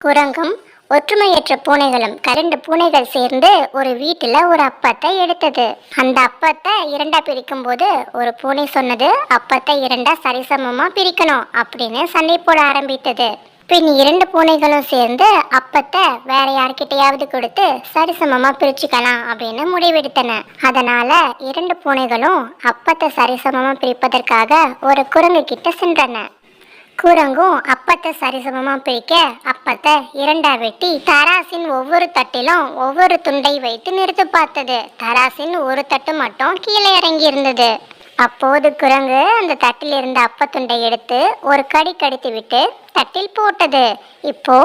குரங்கும் ஒற்றுமையற்ற பூனைகளும் கரண்டு பூனைகள் சேர்ந்து ஒரு வீட்டில் ஒரு அப்பத்தை எடுத்தது. அந்த அப்பத்தை இரண்டா பிரிக்கும் போது ஒரு பூனை சொன்னது, அப்பத்தை இரண்டா சரிசமமா பிரிக்கணும் அப்படின்னு சண்டை போட ஆரம்பித்தது. பின் இரண்டு பூனைகளும் சேர்ந்து அப்பத்தை வேற யார்கிட்டையாவது கொடுத்து சரிசமமா பிரிச்சுக்கலாம் அப்படின்னு முடிவெடுத்தன. அதனால இரண்டு பூனைகளும் அப்பத்தை சரிசமமா பிரிப்பதற்காக ஒரு குரங்கு கிட்ட சென்றன. குரங்கும் அப்பத்தை சரிசமமா பிரிக்க அப்பத்தை இரண்டா வெட்டி தராசின் ஒவ்வொரு தட்டிலும் ஒவ்வொரு துண்டை வைத்து நிறுத்து பார்த்தது. தராசின் ஒரு தட்டு மட்டும் கீழே இறங்கி இருந்தது. அப்போது குரங்கு அந்த தட்டில் இருந்த அப்பத்துண்டை எடுத்து ஒரு கடி கடித்து விட்டு தட்டில் போட்டது. இப்போ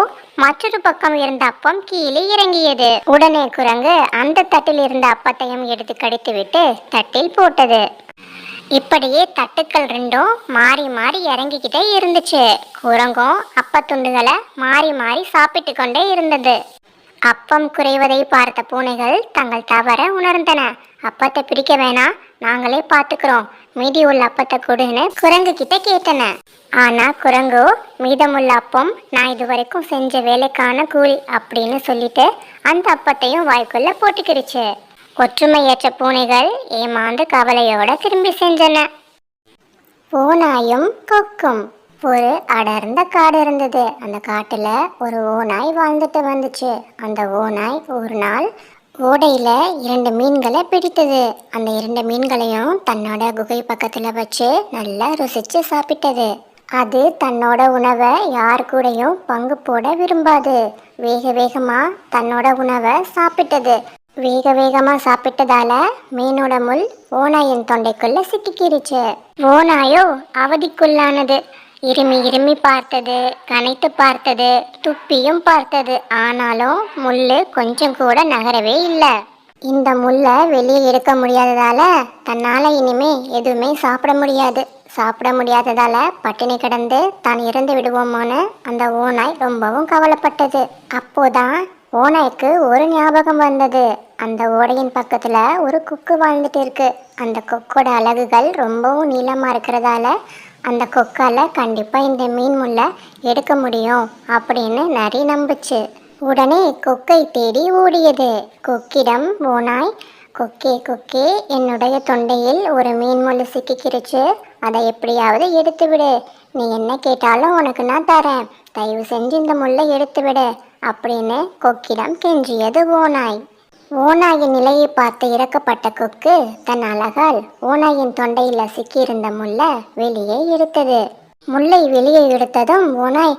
மற்றொரு பக்கம் இருந்த அப்பம் கீழே இறங்கியது. உடனே குரங்கு அந்த தட்டில் இருந்த அப்பத்தையும் எடுத்து கடித்து விட்டு தட்டில் போட்டது. இப்படியே தட்டுக்கள் ரெண்டும் மாறி மாறி இறங்கிக்கிட்டே இருந்துச்சு. குரங்கும் அப்பத்துண்டுகளை மாறி மாறி சாப்பிட்டு கொண்டே இருந்தது. அப்பம் குறைவதை பார்த்த பூனைகள் தங்கள் தவற உணர்ந்தன. அப்பத்தை பிரிக்க வேணாம், நாங்களே பார்த்துக்கிறோம், மீதி உள்ள அப்பத்தை கொடுன்னு குரங்கு கிட்ட கேட்டன. ஆனா குரங்கு மீதமுள்ள அப்பம் நான் இதுவரைக்கும் செஞ்ச வேலைக்கான கூலி அப்படின்னு சொல்லிட்டு அந்த அப்பத்தையும் வாய்க்குள்ள போட்டுக்கிடுச்சு. ஒற்றுமையற்ற பூனைகள் ஏமாந்து கவலையோட திரும்பி சென்றன. ஓநாயும் கொக்கும். ஒரு அடர்ந்த காடு இருந்தது. அந்த காட்டுல ஒரு ஓநாய் வாழ்ந்துட்டு வந்துச்சு. அந்த ஓநாய் ஒரு நாள் ஓடையில இரண்டு மீன்களை பிடித்தது. அந்த இரண்டு மீன்களையும் தன்னோட குகை பக்கத்துல வச்சு நல்லா ருசிச்சு சாப்பிட்டது. அது தன்னோட உணவை யார் கூடயும் பங்கு போட விரும்பாது. வேக வேகமா தன்னோட உணவை சாப்பிட்டது. வேக வேகமா சாப்பிட்டதால மீனோட முள் ஓநாயின் தொண்டைக்குள்ள சிக்கிக்கிருச்சு. ஓநாயோ அவதிக்குள்ளானது. இருமி இருமி பார்த்தது, கனைத்து பார்த்தது, துப்பியும் பார்த்தது. ஆனாலும் முள்ளு கொஞ்சம் கூட நகரவே இல்லை. இந்த முள்ளை வெளியே எடுக்க முடியாததால தன்னால இனிமே எதுவுமே சாப்பிட முடியாததால பட்டினி கிடந்து தான் இறந்து விடுவோமோன்னு அந்த ஓநாய் ரொம்பவும் கவலைப்பட்டது. அப்போதான் ஓநாய்க்கு ஒரு ஞாபகம் வந்தது. அந்த ஓடையின் பக்கத்துல ஒரு கொக்கு வாழ்ந்துட்டு இருக்கு. அந்த கொக்கோட அலகுகள் ரொம்பவும் நீளமா இருக்கிறதால அந்த கொக்கால கண்டிப்பா இந்த மீன் முள்ளை எடுக்க முடியும் அப்படின்னு நரி நம்புச்சு. உடனே கொக்கை தேடி ஓடியது. கொக்கிடம் ஓநாய், கொக்கே கொக்கே, என்னுடைய தொண்டையில் ஒரு மீன் முள்ளு சிக்கிக்கிருச்சு, அதை எப்படியாவது எடுத்து விடு, நீ என்ன கேட்டாலும் உனக்கு நான் தரேன், தயவு செஞ்சு இந்த முள்ளை எடுத்து விடு அப்படின்னு கொக்கிடம் கெஞ்சியது ஓநாய். ஓநாயின் நிலையை பார்த்து இறக்கப்பட்ட கொக்கு தன் அழகால் ஓநாயின் தொண்டையில் சிக்கியிருந்த முள்ளை வெளியே எடுத்தது. முல்லை வெளியே எடுத்ததும் ஓநாய்,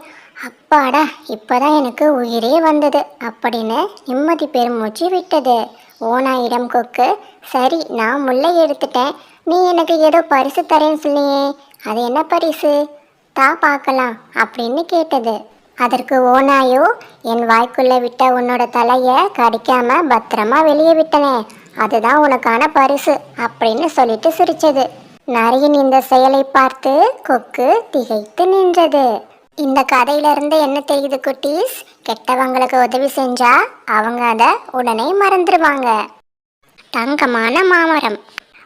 அப்பாடா, இப்போதான் எனக்கு உயிரே வந்தது அப்படின்னு நிம்மதி பெருமூச்சு விட்டது. ஓநாயிடம் கொக்கு, சரி நான் முல்லை எடுத்துட்டேன், நீ எனக்கு ஏதோ பரிசு தரேன்னு சொல்லியே, அது என்ன பரிசு தா பார்க்கலாம் அப்படின்னு கேட்டது. அதற்கு ஓநாயோ, என் வாய்க்குள்ள விட்ட உன்னோட தலையை கடிக்காம பத்திரமா வெளியே விட்டனே, அதுதான் உனக்கான பரிசு அப்படின்னு சொல்லிட்டு சிரிச்சது. நரியின் இந்த செயலை பார்த்து கொக்கு திகைத்து நின்றது. இந்த கதையிலிருந்து என்ன தெரியுது குட்டீஸ்? கெட்டவங்களுக்கு உதவி செஞ்சா அவங்க அதை உடனே மறந்துடுவாங்க. தங்கமான மாமரம்.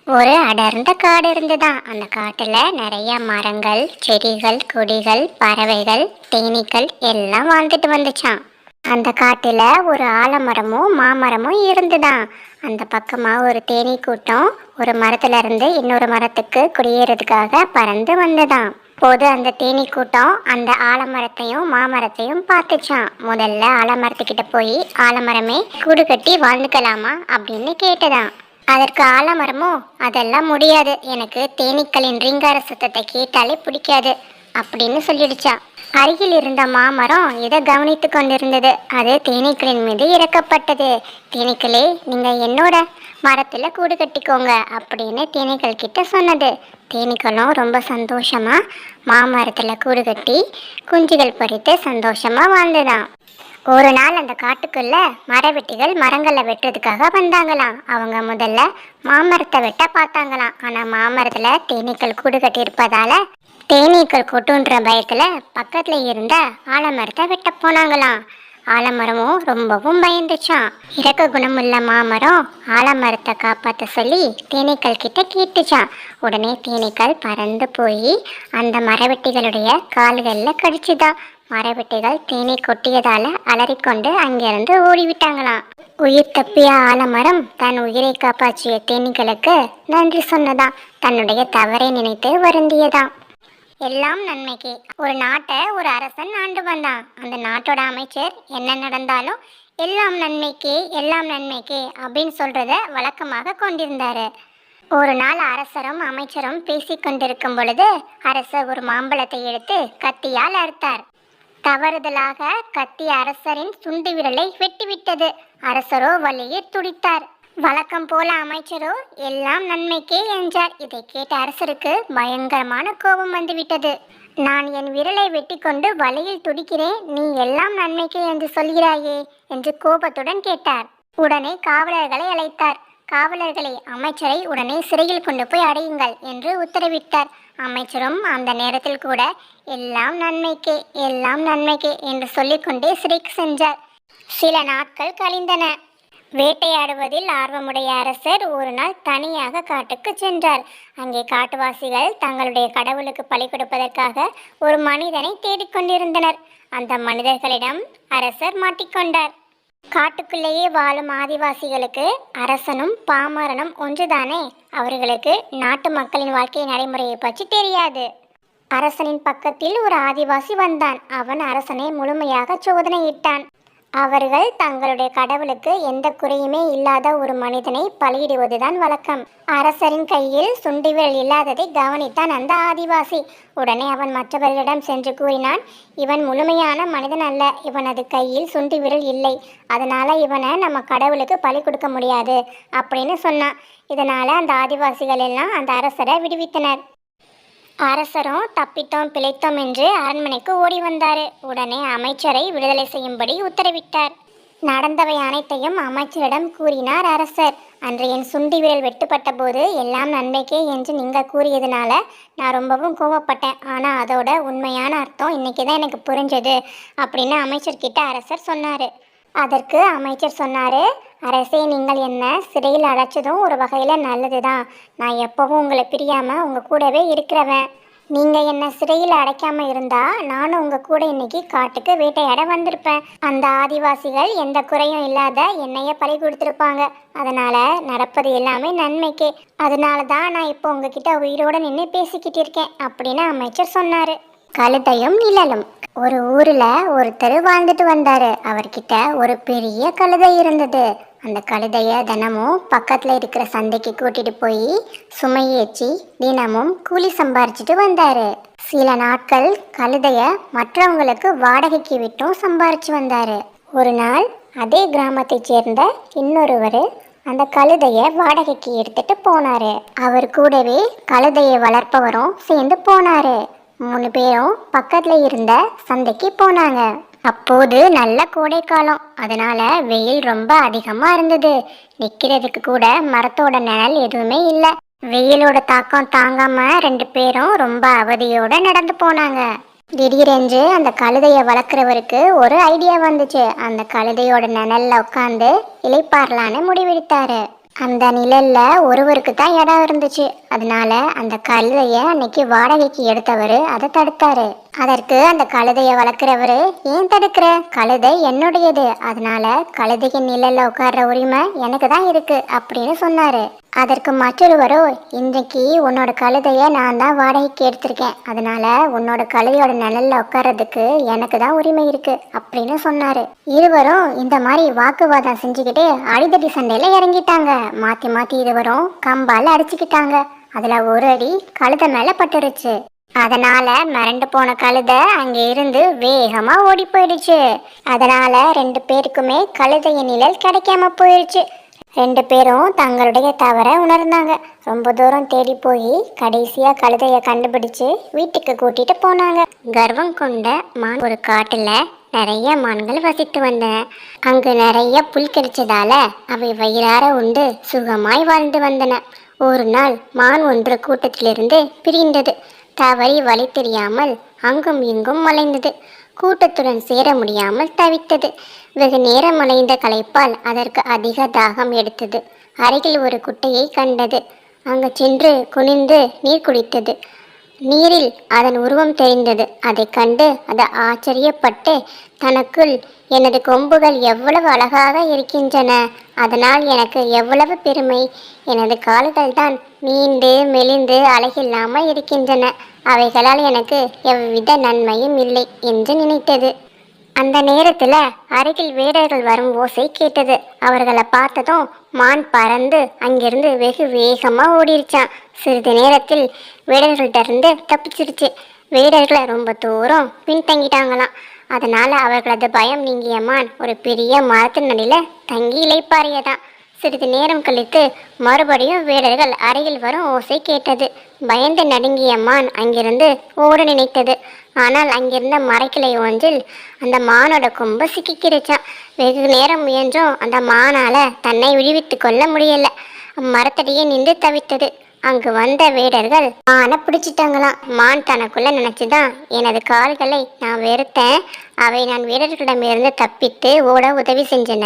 ஒரு அடர்ந்த காடு இருந்துதான். அந்த காட்டுல நிறைய மரங்கள், செடிகள், கொடிகள், பறவைகள், தேனீக்கள் எல்லாம் வாழ்ந்துட்டு வந்துச்சான். அந்த காட்டுல ஒரு ஆலமரமும் மாமரமும் இருந்துதான். அந்த பக்கமா ஒரு தேனீ கூட்டம் ஒரு மரத்துல இருந்து இன்னொரு மரத்துக்கு குடியேறதுக்காக பறந்து வந்ததாம். போது அந்த தேனீ கூட்டம் அந்த ஆலமரத்தையும் மாமரத்தையும் பார்த்துச்சான். முதல்ல ஆலமரத்துக்கிட்ட போய், ஆலமரமே, கூடு கட்டி வாழ்ந்துக்கலாமா அப்படின்னு கேட்டதான். அதற்கு ஆலமரமோ, அதெல்லாம் முடியாது, எனக்கு தேனீக்களின் ரீங்கார சத்தத்தை கேட்டாலே பிடிக்காது அப்படின்னு சொல்லிடுச்சான். அருகில் இருந்த மாமரம் இதை கவனித்து கொண்டிருந்தது. அது தேனீக்களின் மீது இறக்கப்பட்டது. தேனீக்களே, நீங்க என்னோட மரத்துல கூடு கட்டிக்கோங்க அப்படின்னு தேனீக்கள் கிட்ட சொன்னது. தேனீக்களும் ரொம்ப சந்தோஷமா மாமரத்துல கூடு கட்டி குஞ்சுகள் பொறித்து சந்தோஷமா வாழ்ந்துதான். ஒரு நாள் அந்த காட்டுக்குள்ள மரவெட்டிகள் மரங்களை வெட்டுறதுக்காக வந்தாங்களாம். அவங்க முதல்ல மாமரத்தை வெட்ட பார்த்தாங்களாம். ஆனா மாமரத்துல தேனீக்கள் கூடு கட்டி இருப்பதால தேனீக்கள் கொட்டுன்ற பயத்துல பக்கத்துல இருந்த ஆலமரத்தை வெட்ட போனாங்களாம். ஆலமரமும் ரொம்பவும் பயந்துச்சான். இறக்க குணமுள்ள மாமரம் ஆலமரத்தை காப்பாற்ற சொல்லி தேனீக்கள் கிட்ட கேட்டுச்சான். உடனே தேனீக்கள் பறந்து போய் அந்த மரவெட்டிகளுடைய கால்களில் கடிச்சுதான். மரவெட்டிகள் தேனீ கொட்டியதால அலறிக்கொண்டு அங்கிருந்து ஓடிவிட்டாங்களாம். உயிர் தப்பிய ஆலமரம் தன் உயிரை காப்பாற்றிய தேனீக்களுக்கு நன்றி சொன்னதாம். தன்னுடைய தவறை நினைத்து வருந்தியதாம். எல்லாம் நன்மைக்கு. ஒரு நாட்டை ஒரு அரசன் ஆண்டு வந்தான். அந்த நாட்டோட அமைச்சர் என்ன நடந்தாலும் எல்லாம் நன்மைக்கு எல்லாம் நன்மைக்கு அப்படின்னு சொல்றத வழக்கமாக கொண்டிருந்தாரு. ஒரு நாள் அரசரும் அமைச்சரும் பேசிக்கொண்டிருக்கும் பொழுது அரசர் ஒரு மாம்பழத்தை எடுத்து கத்தியால் அறுத்தார். தவறுதலாக கத்தி அரசரின் சுண்டு விரலை வெட்டிவிட்டது. அரசரோ வலியில் துடித்தார். வழக்கம் போல அமைச்சரோ எல்லாம் நன்மைக்கே என்றார். இதை கேட்ட அரசருக்கு பயங்கரமான கோபம் வந்துவிட்டது. நான் என் விரலை வெட்டி கொண்டு வலியில் துடிக்கிறேன், நீ எல்லாம் நன்மைக்கே என்று சொல்கிறாயே என்று கோபத்துடன் கேட்டார். உடனே காவலர்களை அழைத்தார். காவலர்களை அமைச்சரை உடனே சிறையில் கொண்டு போய் அடையுங்கள் என்று உத்தரவிட்டார். அமைச்சரும் அந்த நேரத்தில் கூட எல்லாம் நன்மைக்கே எல்லாம் நன்மைக்கே என்று சொல்லிக்கொண்டே சிறைக்கு சென்றார். சில நாட்கள் கழிந்தன. வேட்டையாடுவதில் ஆர்வமுடைய அரசர் ஒரு நாள் தனியாக காட்டுக்கு சென்றார். அங்கே காட்டுவாசிகள் தங்களுடைய கடவுளுக்கு பலி கொடுப்பதற்காக ஒரு மனிதனை தேடிக்கொண்டிருந்தனர். அந்த மனிதர்களிடம் அரசர் மாட்டிக்கொண்டார். காட்டுக்குள்ளேயே வாழும் ஆதிவாசிகளுக்கு அரசனும் பாமரனும் ஒன்றுதானே. அவர்களுக்கு நாட்டு மக்களின் வாழ்க்கை நடைமுறையை பற்றி தெரியாது. அரசனின் பக்கத்தில் ஒரு ஆதிவாசி வந்தான். அவன் அரசனை முழுமையாக சோதனையிட்டான். அவர்கள் தங்களுடைய கடவுளுக்கு எந்த குறையுமே இல்லாத ஒரு மனிதனை பலியிடுவதுதான் வழக்கம். அரசரின் கையில் சுண்டு விரல் இல்லாததை கவனித்தான் அந்த ஆதிவாசி. உடனே அவன் மற்றவர்களிடம் சென்று கூறினான், இவன் முழுமையான மனிதன் அல்ல, இவனது கையில் சுண்டு விரல் இல்லை, அதனால இவனை நம்ம கடவுளுக்கு பலி கொடுக்க முடியாது அப்படின்னு சொன்னான். இதனால அந்த ஆதிவாசிகள் எல்லாம் அந்த அரசரை விடுவித்தனர். அரசரும் தப்பித்தோம் பிழைத்தோம் என்று அரண்மனைக்கு ஓடி வந்தார். உடனே அமைச்சரை விடுதலை செய்யும்படி உத்தரவிட்டார். நடந்தவை அனைத்தையும் அமைச்சரிடம் கூறினார் அரசர். அன்று என் சுண்டி விரல் வெட்டுப்பட்ட போது எல்லாம் நன்மைக்கே என்று நீங்கள் கூறியதுனால நான் ரொம்பவும் கோவப்பட்டேன். ஆனால் அதோட உண்மையான அர்த்தம் இன்னைக்கு தான் எனக்கு புரிஞ்சது அப்படின்னு அமைச்சர்கிட்ட அரசர் சொன்னார். அதற்கு அமைச்சர் சொன்னார், அரசே, நீங்கள் என்ன சிறையில் அடைச்சதும் ஒரு வகையில் நல்லது தான். நான் எப்போவும் உங்களை பிரியாமல் உங்கள் கூடவே இருக்கிறவன். நீங்கள் என்ன சிறையில் அடைக்காமல் இருந்தால் நானும் உங்கள் கூட இன்னைக்கு காட்டுக்கு வேட்டையாட வந்திருப்பேன். அந்த ஆதிவாசிகள் எந்த குறையும் இல்லாத என்னைய பறி கொடுத்துருப்பாங்க. அதனால் நடப்பது எல்லாமே நன்மைக்கே. அதனால தான் நான் இப்போ உங்ககிட்ட உயிரோடு நின்று பேசிக்கிட்டு இருக்கேன் அப்படின்னு அமைச்சர் சொன்னார். கழுதையும் நிழலும். ஒரு ஊரில் ஒருத்தர் வாழ்ந்துட்டு வந்தார். அவர்கிட்ட ஒரு பெரிய கழுதை இருந்தது. அந்த கழுதையை தினமும் பக்கத்தில் இருக்கிற சந்தைக்கு கூட்டிகிட்டு போய் சுமையேற்றி தினமும் கூலி சம்பாரிச்சிட்டு வந்தார். சில நாட்கள் கழுதையை மற்றவங்களுக்கு வாடகைக்கு விட்டும் சம்பாரிச்சு வந்தார். ஒரு நாள் அதே கிராமத்தை சேர்ந்த இன்னொருவர் அந்த கழுதையை வாடகைக்கு எடுத்துட்டு போனார். அவர் கூடவே கழுதையை வளர்ப்பவரும் சேர்ந்து போனார். 3 பேரும் பக்கத்தில் இருந்த சந்தைக்கு போனாங்க. அப்போது நல்ல கோடைக்காலம், அதனால வெயில் ரொம்ப அதிகமாக இருந்தது. நிற்கிறதுக்கு கூட மரத்தோட நிழல் எதுவுமே இல்லை. வெயிலோட தாக்கம் தாங்காம 2 பேரும் ரொம்ப அவதியோட நடந்து போனாங்க. திடீரென்று அந்த கழுதையை வளர்க்குறவருக்கு ஒரு ஐடியா வந்துச்சு. அந்த கழுதையோட நிழல்ல உட்காந்து இளைப்பாறலான்னு முடிவெடுத்தாரு. அந்த நிழல்ல ஒருவருக்கு தான் இடம் இருந்துச்சு. அதனால அந்த கழுதையை அன்னைக்கு வாடகைக்கு எடுத்தவர் அதை தடுத்தாரு. அதற்கு அந்த கழுதையை வளர்க்குறவரு, ஏன் தடுக்கிற, கழுதை என்னுடையது, அதனால கழுதைக்கு நிழல்ல உட்கார்ற உரிமை எனக்கு தான் இருக்கு அப்படின்னு சொன்னாரு. அதற்கு மற்றொருவரோ, இன்றைக்கு உன்னோட கழுதையை நான் தான் வாடகைக்கு எடுத்திருக்கேன், அதனால உன்னோட கழுதையோட நிழல்ல உட்கார்றதுக்கு எனக்கு தான் உரிமை இருக்கு அப்படின்னு சொன்னாரு. இருவரும் இந்த மாதிரி வாக்குவாதம் செஞ்சுக்கிட்டு அடிதடி சண்டையில இறங்கிட்டாங்க. மாத்தி மாத்தி இருவரும் கம்பால அடிச்சுக்கிட்டாங்க. அதுல ஒரு அடி கழுதை மேல பட்டுருச்சு. அதனால மிரண்டு போன கழுதை அங்கே இருந்து வேகமா ஓடி போயிடுச்சு. அதனால 2 பேருக்குமே கழுதையின் நிழல் கிடைக்காம போயிடுச்சு. 2 பேரும் தங்களுடைய தவறை உணர்ந்தாங்க. ரொம்ப தூரம் தேடி போய் கடைசியா கழுதையை கண்டுபிடிச்சு வீட்டுக்கு கூட்டிட்டு போனாங்க. கர்வம் கொண்ட மான் ஒரு காட்டுல நிறைய மான்கள் வசித்து வந்தன. அங்கு நிறைய புல் கிடைச்சதால அவை வயிறார உண்டு சுகமாய் வாழ்ந்து வந்தன. ஒரு நாள் மான் ஒன்று கூட்டத்திலிருந்து பிரிந்தது. தவறி வழி தெரியாமல் அங்கும் இங்கும் மலைந்தது. கூட்டத்துடன் சேர முடியாமல் தவித்தது. வெகு நேரம் அலைந்த களைப்பால் அதற்கு அதிக தாகம் எடுத்தது. அருகில் ஒரு குட்டையை கண்டது. அங்கு சென்று குனிந்து நீர் குடித்தது. நீரில் அதன் உருவம் தெரிந்தது. அதை கண்டு அது ஆச்சரியப்பட்டு தனக்குள், எனது கொம்புகள் எவ்வளவு அழகாக இருக்கின்றன, அதனால் எனக்கு எவ்வளவு பெருமை, எனது கால்கள் தான் நீண்டு மெலிந்து அழகில்லாமல் இருக்கின்றன, அவைகளால் எனக்கு எவ்வித நன்மையும் இல்லை என்று நினைத்தது. அந்த நேரத்தில் அருகில் வேடர்கள் வரும் ஓசை கேட்டது. அவர்களை பார்த்ததும் மான் பறந்து அங்கிருந்து வெகு வேகமாக ஓடிருச்சான். சிறிது நேரத்தில் வேடர்கள்ட்ட இருந்து தப்பிச்சிருச்சு. வேடர்களை ரொம்ப தூரம் பின்தங்கிட்டாங்களாம். அதனால் அவர்களது பயம் நீங்கிய மான் ஒரு பெரிய மரத்தின் நடியில் தங்கி இளைப்பாறியதான். சிறிது நேரம் கழித்து மறுபடியும் வேடர்கள் அருகில் வரும் ஓசை கேட்டது. பயந்து நடுங்கிய மான் அங்கிருந்து ஓட நினைத்தது. ஆனால் அங்கிருந்த மரக்கிளை ஒன்றில் அந்த மானோட கொம்பு சிக்கிக்கிருச்சான். வெகு நேரம் முயன்றும் அந்த மானால தன்னை விடுவித்து கொள்ள முடியல. மரத்தடியே நின்று தவித்தது. அங்கு வந்த வேடர்கள் மானை பிடிச்சிட்டாங்களாம். மான் தனக்குள்ள நினைச்சுதான், எனது கால்களை நான் வெறுத்தேன், அவை நான் வீரர்களிடமிருந்து தப்பித்து ஓட உதவி செஞ்சன.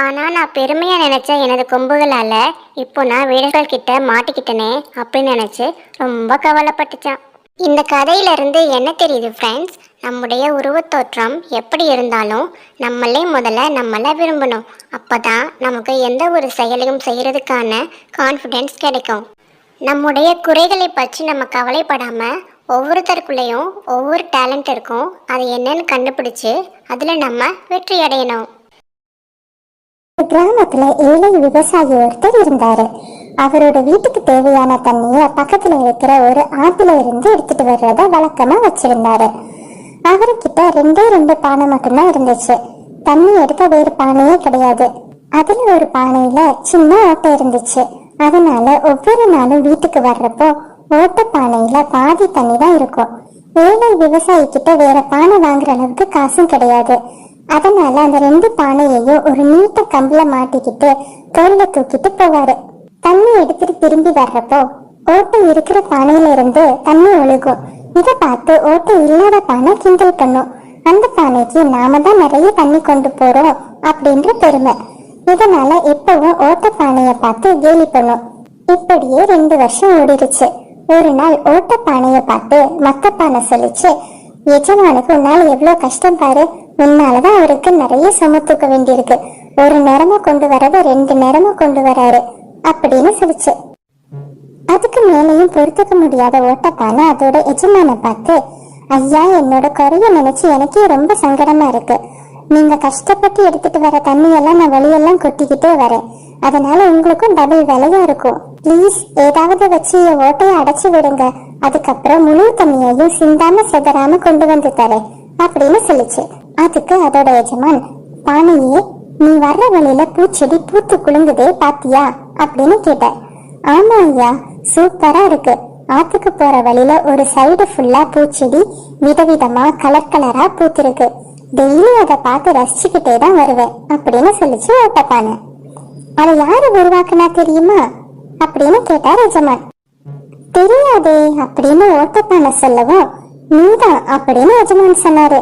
ஆனா நான் பெருமையா நினைச்ச எனது கொம்புகளால இப்போ நான் வீரர்கள் கிட்ட மாட்டிக்கிட்டனே அப்படின்னு நினைச்சு ரொம்ப கவலைப்பட்டுச்சான். இந்த கதையிலிருந்து என்ன தெரியுது ஃப்ரெண்ட்ஸ்? நம்முடைய உருவத்தோற்றம் எப்படி இருந்தாலும் நம்மளே முதல்ல நம்மளை விரும்பணும். அப்போதான் நமக்கு எந்த ஒரு செயலையும் செய்கிறதுக்கான கான்ஃபிடென்ஸ் கிடைக்கும். நம்முடைய குறைகளை பற்றி நம்ம கவலைப்படாமல் ஒவ்வொருத்தருக்குள்ளேயும் ஒவ்வொரு டேலண்ட் இருக்கும், அது என்னன்னு கண்டுபிடிச்சு அதில் நம்ம வெற்றி அடையணும். கிராமத்துல ஏழை விவசாயி ஒருத்தர் இருந்தாரு. அவரோட வீட்டுக்கு தேவையான தண்ணிய பக்கத்துல இருக்கிற ஒரு ஆத்துல இருந்து எடுத்துட்டு வர்றத வழக்கமா வச்சிருந்தாரு. அவர்கிட்ட ரெண்டு பானை மட்டும்தான் இருந்துச்சு. தண்ணி எடுக்க வேறு பானையே கிடையாது. அதுல ஒரு பானையில சின்ன ஓட்டை இருந்துச்சு. அதனால ஒவ்வொரு நாளும் வீட்டுக்கு வர்றப்போ ஓட்ட பானையில பாதி தண்ணி தான் இருக்கும். ஏழை விவசாயி கிட்ட வேற பானை வாங்குற அளவுக்கு காசும் கிடையாது. அதனால அந்த 2 பானையையும் ஒரு நீட்ட கம்புல மாட்டிக்கிட்டு தோல்ல தூக்கிட்டு போவாரு. தண்ணி எடுத்துட்டு திரும்பி வர்றப்போ ஓட்டை இருக்கிற பானையில இருந்து தண்ணி ஒழுகும். இதை பார்த்து ஓட்டை இல்லாத பானை கிண்டல் பண்ணும். அந்த பானைக்கு நாம தான் நிறைய தண்ணி கொண்டு போறோம் அப்படின்ற பெருமை. இதனால எப்பவும் ஓட்ட பானைய பார்த்து கேலி பண்ணும். இப்படியே 2 வருஷம் ஓடிடுச்சு. ஒரு நாள் ஓட்ட பானைய பார்த்து மத்த பானை சொல்லிச்சு, எஜமானுக்கு உன்னால எவ்வளவு கஷ்டம் பாரு, முன்னாலதான் அவருக்கு நிறைய சும தூக்க வேண்டியிருக்கு, ஒரு நேரமா கொண்டு வரத 2 நேரமா கொண்டு வராரு அப்படின்னு சொல்லிச்சு. அதுக்கு மேலையும் பொறுத்துக்க முடியாத ஓட்டப்பானை அதோட எஜமான பார்த்து, ஐயா, என்னோட குறைய நினைச்சு எனக்கே ரொம்ப சங்கடமா இருக்கு. நீங்க கஷ்டப்பட்டு எடுத்துட்டு வர தண்ணியெல்லாம் நான் வழியெல்லாம் கொட்டிக்கிட்டே வரேன். அதனால உங்களுக்கும் டபுள் விலையா இருக்கும். ப்ளீஸ் ஏதாவது வச்சு ஓட்டையை அடைச்சு விடுங்க. அதுக்கப்புறம் முழு தண்ணியையும் சிந்தாம செதறாம கொண்டு வந்து தரேன் அப்படின்னு சொல்லிச்சு. அதுக்கு அதோட எஜமான், பானையே, நீ வர்ற வழியில பூச்செடி பூத்து குலுங்குதே பாத்தியா அப்படின்னு கேட்டார். ஆமா ஐயா, சூப்பரா இருக்கு. ஆத்துக்கு போற வழியில ஒரு சைடு ஃபுல்லா பூச்செடி விதவிதமா கலர் கலரா பூத்திருக்கு. டெய்லி அதை பார்த்து ரசிச்சுக்கிட்டே தான் வருவேன் அப்படின்னு சொல்லிச்சு ஓட்டப்பானை. அதை யாரு உருவாக்குனா தெரியுமா அப்படின்னு கேட்டார் எஜமான். தெரியாதே அப்படின்னு ஓட்டப்பானை சொல்லவும், நீதான் அப்படின்னு எஜமான் சொன்னாரு.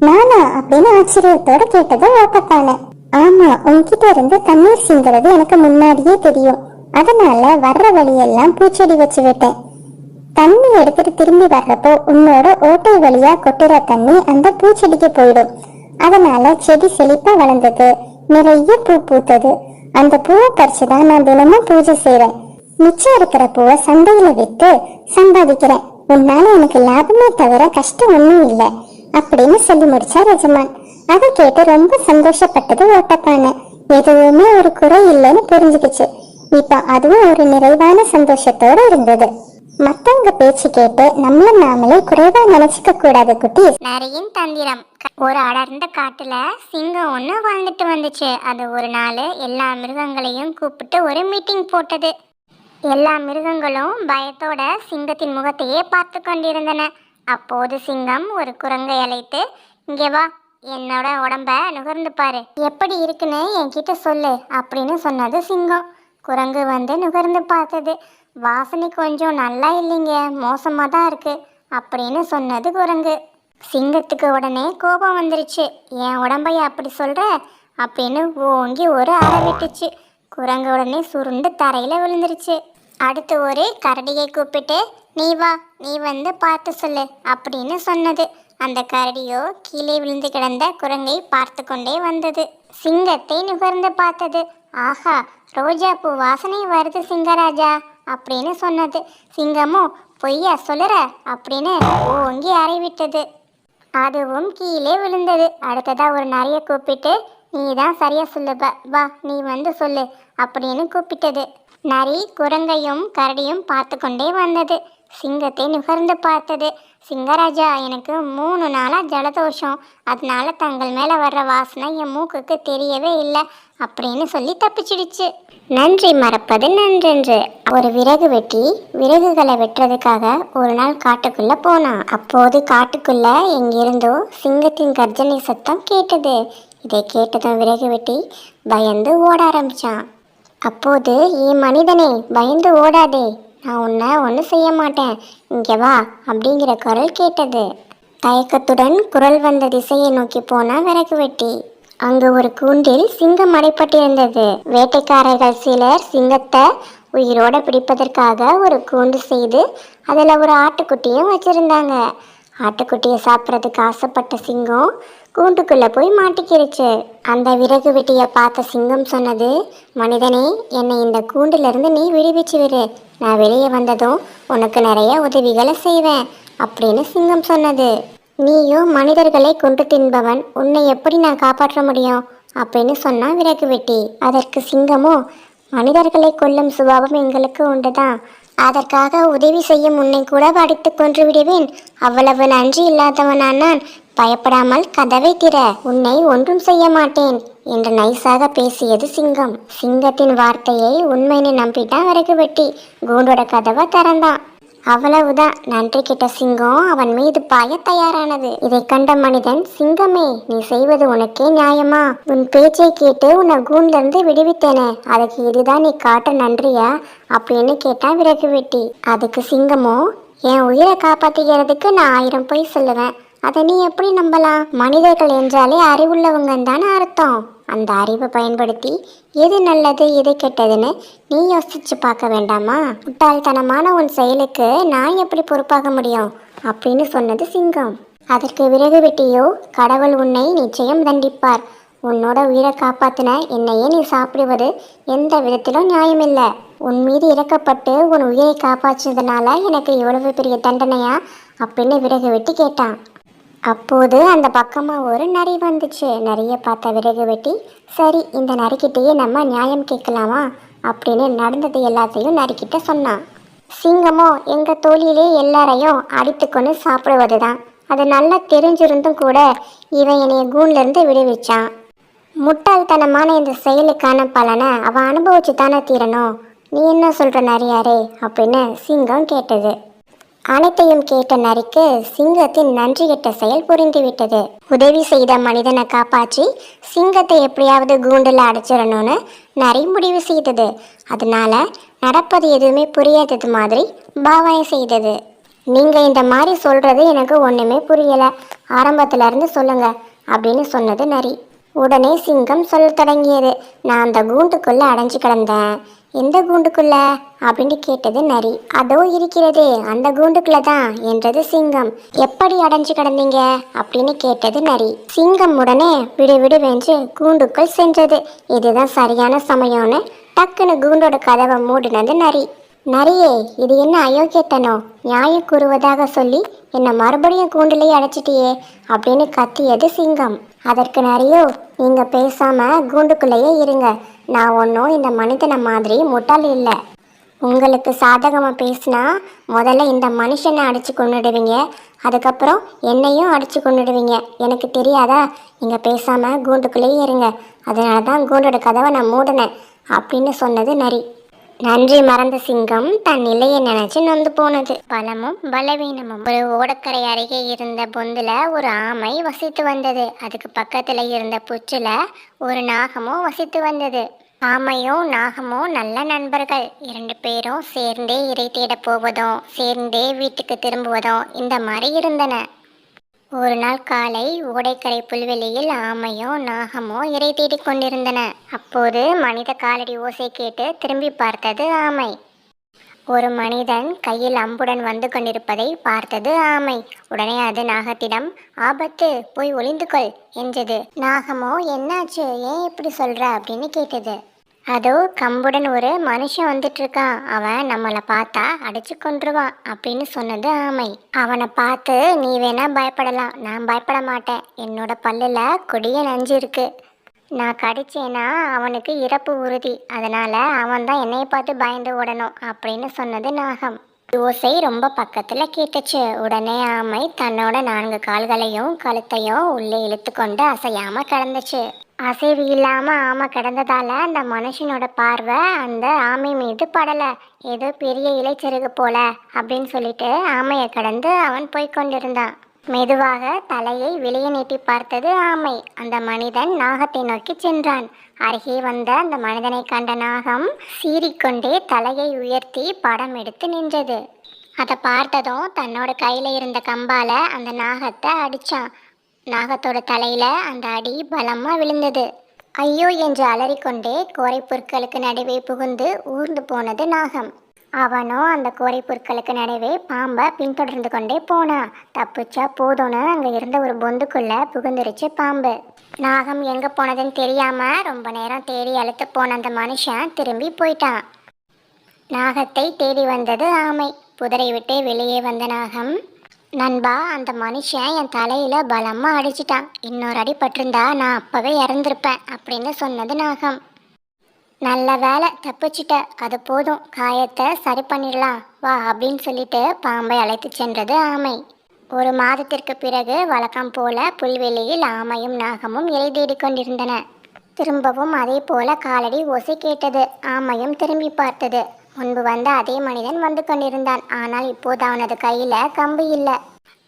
நானா அப்படின்னு ஆச்சரியத்தோட கேட்டது ஓட்டப்பானை. ஆமா, உன்கிட்ட இருந்து தண்ணீர் சிந்துறது எனக்கு முன்னாடியே தெரியும். அதனால வர்ற வழியெல்லாம் பூச்செடி வச்சு விட்டேன். தண்ணி எடுத்துட்டு திரும்பி வர்றப்போ உன்னோட ஓட்டை வழியா கொட்டுற தண்ணி அந்த பூச்செடிக்கு போயிடும். அதனால செடி செழிப்பா வளர்ந்தது, நிறைய பூ பூத்தது. அந்த பூவை பறிச்சுதான் நான் தினமும் பூஜை செய்றேன். மிச்சம் இருக்கிற பூவை சந்தையில விட்டு சம்பாதிக்கிறேன். உன்னால எனக்கு லாபமே தவிர கஷ்டம் ஒன்றும் இல்லை அப்படின்னு சொல்லி முடிச்சார் எஜமான். அதை கேட்டு ரொம்ப சந்தோஷப்பட்டது ஓட்டப்பானை. எதுவுமே ஒரு குறை இல்லைன்னு புரிஞ்சுக்கிச்சு. இப்ப அதுவும் ஒரு நிறைவான சந்தோஷத்தோட இருந்தது. மத்தவங்க பேச்சு கேட்டு நம்மள நாமளே குறைவா நினைச்சுக்க கூடாது குட்டி. நரியின் தந்திரம். ஒரு அடர்ந்த காட்டுல சிங்கம் ஒன்று வாழ்ந்துட்டு வந்துச்சு. அது ஒரு நாள் எல்லா மிருகங்களையும் கூப்பிட்டு ஒரு மீட்டிங் போட்டது. எல்லா மிருகங்களும் பயத்தோட சிங்கத்தின் முகத்தையே பார்த்து கொண்டிருந்தன. அப்போது சிங்கம் ஒரு குரங்கை அழைத்து, இங்கே வா, என்னோட உடம்ப நுகர்ந்து பாரு, எப்படி இருக்குன்னு என்கிட்ட சொல்லு அப்படின்னு சொன்னது சிங்கம். குரங்கு வந்து நுகர்ந்து பார்த்தது. வாசனை கொஞ்சம் நல்லா இல்லைங்க, மோசமாக தான் இருக்கு அப்படின்னு சொன்னது குரங்கு. சிங்கத்துக்கு உடனே கோபம் வந்துருச்சு. என் உடம்பைய அப்படி சொல்ற அப்படின்னு ஓங்கி ஒரு அறை விட்டுச்சு. குரங்கு உடனே சுருண்டு தரையில விழுந்துருச்சு. அடுத்து ஒரு கரடியை கூப்பிட்டு, நீ வா, நீ வந்து பார்த்து சொல்லு அப்படின்னு சொன்னது. அந்த கரடியோ கீழே விழுந்து கிடந்த குரங்கை பார்த்து கொண்டே வந்தது. சிங்கத்தை நுகர்ந்து பார்த்தது. ஆஹா, ரோஜா பூ வாசனை வருது சிங்கராஜா அப்படின்னு சொன்னது. சிங்கமும் பொய்யா சொல்லுற அப்படின்னு ஓங்கி அறைவிட்டது. அதுவும் கீழே விழுந்தது. அடுத்ததா ஒரு நரிய கூப்பிட்டு, நீ தான் சரியா சொல்லுப்ப, வா நீ வந்து சொல்லு அப்படின்னு கூப்பிட்டது. நரி குரங்கையும் கரடியும் பார்த்து கொண்டே வந்தது. சிங்கத்தை நுகர்ந்து பார்த்தது. சிங்கராஜா, எனக்கு 3 நாளாக ஜலதோஷம், அதனால தங்கள் மேலே வர்ற வாசனை என் மூக்குக்கு தெரியவே இல்லை அப்படின்னு சொல்லி தப்பிச்சிடுச்சு. நன்றி மறப்பது நன்றென்று. ஒரு விறகு வெட்டி விறகுகளை வெட்டுறதுக்காக ஒரு நாள் காட்டுக்குள்ள போனான். அப்போது காட்டுக்குள்ள எங்கிருந்தோ சிங்கத்தின் கர்ஜனை சத்தம் கேட்டது. இதை கேட்டதும் விறகு வெட்டி பயந்து ஓட ஆரம்பிச்சான். அப்போது, ஏன் மனிதனே, பயந்து ஓடாதே, நான் உன்னை ஒன்றும் செய்ய மாட்டேன், இங்கே வா அப்படிங்கிற குரல் கேட்டது. தயக்கத்துடன் குரல் வந்த திசையை நோக்கி போனா விறகு வெட்டி. அங்கு ஒரு கூண்டில் சிங்கம் அடைப்பட்டிருந்தது. வேட்டைக்காரர்கள் சிலர் சிங்கத்தை உயிரோட பிடிப்பதற்காக ஒரு கூண்டு செய்து அதில் ஒரு ஆட்டுக்குட்டியும் வச்சிருந்தாங்க. ஆட்டுக்குட்டியை சாப்பிட்றதுக்கு ஆசைப்பட்ட சிங்கம் கூண்டுக்குள்ளே போய் மாட்டிக்கிருச்சு. அந்த விறகு வெட்டியை பார்த்த சிங்கம் சொன்னது, மனிதனே, என்னை இந்த கூண்டிலிருந்து நீ விடுவிச்சு விடு, நான் வெளியே வந்ததும் உனக்கு நிறைய உதவிகளை செய்வேன் அப்படின்னு சிங்கம் சொன்னது. நீயும் மனிதர்களை கொண்டு தின்பவன், உன்னை எப்படி நான் காப்பாற்ற முடியும் அப்படின்னு சொன்னா விறகு வெட்டி. அதற்கு சிங்கமோ, மனிதர்களை கொல்லும் சுபாவம் எங்களுக்கு உண்டுதான், அதற்காக உதவி செய்யும் உன்னை கூட அடித்து கொன்று விடுவேன், அவ்வளவு நன்றி இல்லாதவனான் நான், பயப்படாமல் கதவை திற, உன்னை ஒன்றும் செய்ய மாட்டேன் என்று நைசாக பேசியது சிங்கம். சிங்கத்தின் வார்த்தையை உண்மைன்னு நம்பிட்டான் விறகு வெட்டி. கூண்டோட கதவை திறந்தான். அவ்வளவுதான், நன்றி கிட்ட சிங்கம் அவன் மீது பாய தயாரானது. இதை கண்ட மனிதன், சிங்கமே, நீ செய்வது உனக்கே நியாயமா? உன் பேச்சை கேட்டு உன்னை கூண்ல இருந்து விடுவித்தேனே, அதுக்கு இதுதான் நீ காட்ட நன்றியா அப்படின்னு கேட்டான் விறகு வெட்டி. அதுக்கு சிங்கமோ, என் உயிரை காப்பாத்திக்கிறதுக்கு நான் 1000 பொய் சொல்லுவேன், அதை நீ எப்படி நம்பலாம்? மனிதர்கள் என்றாலே அறிவுள்ளவங்கன்னு தானே அர்த்தம். அந்த அறிவை பயன்படுத்தி எது நல்லது எது கெட்டதுன்னு நீ யோசிச்சு பார்க்க வேண்டாமா? முட்டாள்தனமான உன் செயலுக்கு நான் எப்படி பொறுப்பாக முடியும் அப்படின்னு சொன்னது சிங்கம். அதற்கு விறகு வெட்டியோ, கடவுள் உன்னை நிச்சயம் தண்டிப்பார், உன்னோட உயிரை காப்பாத்தின என்னையே நீ சாப்பிடுவது எந்த விதத்திலும் நியாயமில்லை, உன் மீது இறக்கப்பட்டு உன் உயிரை காப்பாற்றினதுனால எனக்கு இவ்வளவு பெரிய தண்டனையா அப்படின்னு விறகு வெட்டி கேட்டான். அப்போது அந்த பக்கமாக ஒரு நரி வந்துச்சு. நரியை பார்த்த விறகு வெட்டி, சரி, இந்த நரிக்கிட்டேயே நம்ம நியாயம் கேட்கலாமா அப்படின்னு நடந்தது எல்லாத்தையும் நரிக்கிட்ட சொன்னான். சிங்கமோ, எங்கள் தோழியிலே எல்லாரையும் அடித்துக்கொண்டு சாப்பிடுவது தான், அது நல்லா தெரிஞ்சிருந்தும் கூட இவன் என்னைய கூண்லேருந்து விடுவிச்சான், முட்டாள்தனமான இந்த செயலுக்கான பலனை அவன் அனுபவிச்சு தானே தீரணும், நீ என்ன சொல்கிற நரியாரே அப்படின்னு சிங்கம் கேட்டது. அனைத்தையும் கேட்ட நரிக்கு சிங்கத்தின் நன்றி கெட்ட செயல் புரிந்துவிட்டது. உதவி செய்த மனிதனை காப்பாற்றி சிங்கத்தை எப்படியாவது கூண்டில் அடைச்சிடணும்னு நரி முடிவு செய்தது. அதனால நடப்பது எதுவுமே புரியாதது மாதிரி பாவனை செய்தது. நீங்கள் இந்த மாதிரி சொல்கிறது எனக்கு ஒன்றுமே புரியலை, ஆரம்பத்துல இருந்து சொல்லுங்க அப்படின்னு சொன்னது நரி. உடனே சிங்கம் சொல்ல தொடங்கியது, நான் அந்த கூண்டுக்குள்ளே அடைஞ்சு கிடந்தேன். எந்த கூண்டுக்குள்ள அப்படின்னு கேட்டது நரி. அதோ இருக்கிறதே அந்த கூண்டுக்குள்ள தான் என்றது சிங்கம். எப்படி அடைஞ்சு கிடந்தீங்க அப்படின்னு கேட்டது நரி. சிங்கம் உடனே விடு விடுவென்று கூண்டுக்குள் சென்றது. இதுதான் சரியான சமயம்னு டக்குன்னு கூண்டோட கதவை மூடினது நரி. நரியே, இது என்ன அயோக்கியத்தனோ, நியாயம் கூறுவதாக சொல்லி என்னை மறுபடியும் கூண்டிலேயே அடைச்சிட்டியே அப்படின்னு கத்தியது சிங்கம். அதற்கு நரியோ, நீங்க பேசாம கூண்டுக்குள்ளேயே இருங்க, நான் ஒன்றும் இந்த மனிதனை மாதிரி முட்டாள் இல்லை, உங்களுக்கு சாதகமாக பேசினா முதல்ல இந்த மனுஷனை அடித்து கொண்டுடுவீங்க, அதுக்கப்புறம் என்னையும் அடித்து கொண்டுடுவீங்க, எனக்கு தெரியாதா, நீங்கள் பேசாமல் கூண்டுக்குள்ளேயே இருங்க, அதனால தான் கூண்டோட கதவை நான் மூடினேன் அப்படின்னு சொன்னது நரி. நன்றி மறந்த சிங்கம் தன் நிலையை நினைச்சு நொந்து போனது. பலமும் பலவீனமும். ஒரு ஓடக்கரை அருகே இருந்த பொந்துல ஒரு ஆமை வசித்து வந்தது. அதுக்கு பக்கத்துல இருந்த புற்றுல ஒரு நாகமும் வசித்து வந்தது. ஆமையும் நாகமும் நல்ல நண்பர்கள். 2 பேரும் சேர்ந்தே இறை தேட போவதும் சேர்ந்தே வீட்டுக்கு திரும்புவதும் இந்த மாதிரி இருந்தன. ஒரு நாள் காலை ஓடைக்கரை புல்வெளியில் ஆமையும் நாகமும் இரை தேடிக் கொண்டிருந்தன. அப்போது மனித காலடி ஓசை கேட்டு திரும்பி பார்த்தது ஆமை. ஒரு மனிதன் கையில் அம்புடன் வந்து கொண்டிருப்பதை பார்த்தது ஆமை. உடனே அது நாகத்திடம், ஆபத்து, போய் ஒளிந்து கொள் என்றது. நாகமோ, என்னாச்சு, ஏன் இப்படி சொல்ற அப்படின்னு கேட்டது. அதோ கம்புடன் ஒரு மனுஷன் வந்துட்டு இருக்கான், அவன் நம்மளை பார்த்தா அடிச்சு கொன்றுவான் அப்படின்னு சொன்னது ஆமை. அவனை பார்த்து நீ வேணா பயப்படலாம், நான் பயப்பட மாட்டேன். என்னோட பல்லுல கொடிய நஞ்சு இருக்கு, நான் கடிச்சேன்னா அவனுக்கு இறப்பு உறுதி. அதனால அவன் தான் என்னைய பார்த்து பயந்து ஓடணும் அப்படின்னு சொன்னது நாகம். ஓசை ரொம்ப பக்கத்துல கேட்டுச்சு. உடனே ஆமை தன்னோட 4 கால்களையும் கழுத்தையும் உள்ளே இழுத்து கொண்டு அசையாம கிடந்துச்சு. அசைவு இல்லாம ஆமை கிடந்ததால அந்த மனுஷனோட பார்வை அந்த ஆமை மீது படல. ஏதோ பெரிய இலைச்செருகு போல அப்படின்னு சொல்லிட்டு ஆமையை கடந்து அவன் போய்கொண்டிருந்தான். மெதுவாக தலையை வெளியே நீட்டி பார்த்தது ஆமை. அந்த மனிதன் நாகத்தை நோக்கி சென்றான். அருகே வந்த அந்த மனிதனை கண்ட நாகம் சீறிக்கொண்டே தலையை உயர்த்தி படம் எடுத்து நின்றது. அதை பார்த்ததும் தன்னோட கையில இருந்த கம்பால அந்த நாகத்தை அடிச்சான். நாகத்தோட தலையில அந்த அடி பலமா விழுந்தது. ஐயோ என்று அலறிக்கொண்டே கோரை புற்களுக்கு நடுவே புகுந்து ஊர்ந்து போனது நாகம். அவனோ அந்த கோரை புற்களுக்கு நடுவே பாம்பை பின்தொடர்ந்து கொண்டே போனான். தப்பிச்சா போதும்னு அங்க இருந்த ஒரு பொந்துக்குள்ள புகுந்துருச்சு பாம்பு. நாகம் எங்க போனதுன்னு தெரியாம ரொம்ப நேரம் தேடி அழுத்து போன அந்த மனுஷன் திரும்பி போயிட்டான். நாகத்தை தேடி வந்தது ஆமை. புதரை விட்டு வெளியே வந்த நாகம், நண்பா, அந்த மனுஷன் என் தலையில பலமா அடிச்சிட்டான், இன்னொரு அடி பட்டிருந்தா நான் அப்பவே இறந்திருப்பேன் அப்படின்னு சொன்னது நாகம். நல்ல வேலை, தப்பிச்சிட்ட, அது போதும், காயத்தை சரி பண்ணிடலாம் வா அப்படின்னு சொல்லிட்டு பாம்பை அழைத்து சென்றது ஆமை. 1 மாதத்திற்கு பிறகு வழக்கம் போல புல்வெளியில் ஆமையும் நாகமும் இலை தேடிக் கொண்டிருந்தன. திரும்பவும் அதே போல காலடி ஓசை கேட்டது. ஆமையும் திரும்பி பார்த்தது. முன்பு வந்த அதே மனிதன் வந்து கொண்டிருந்தான். ஆனால் இப்போது அவனது கையில கம்பு இல்லை.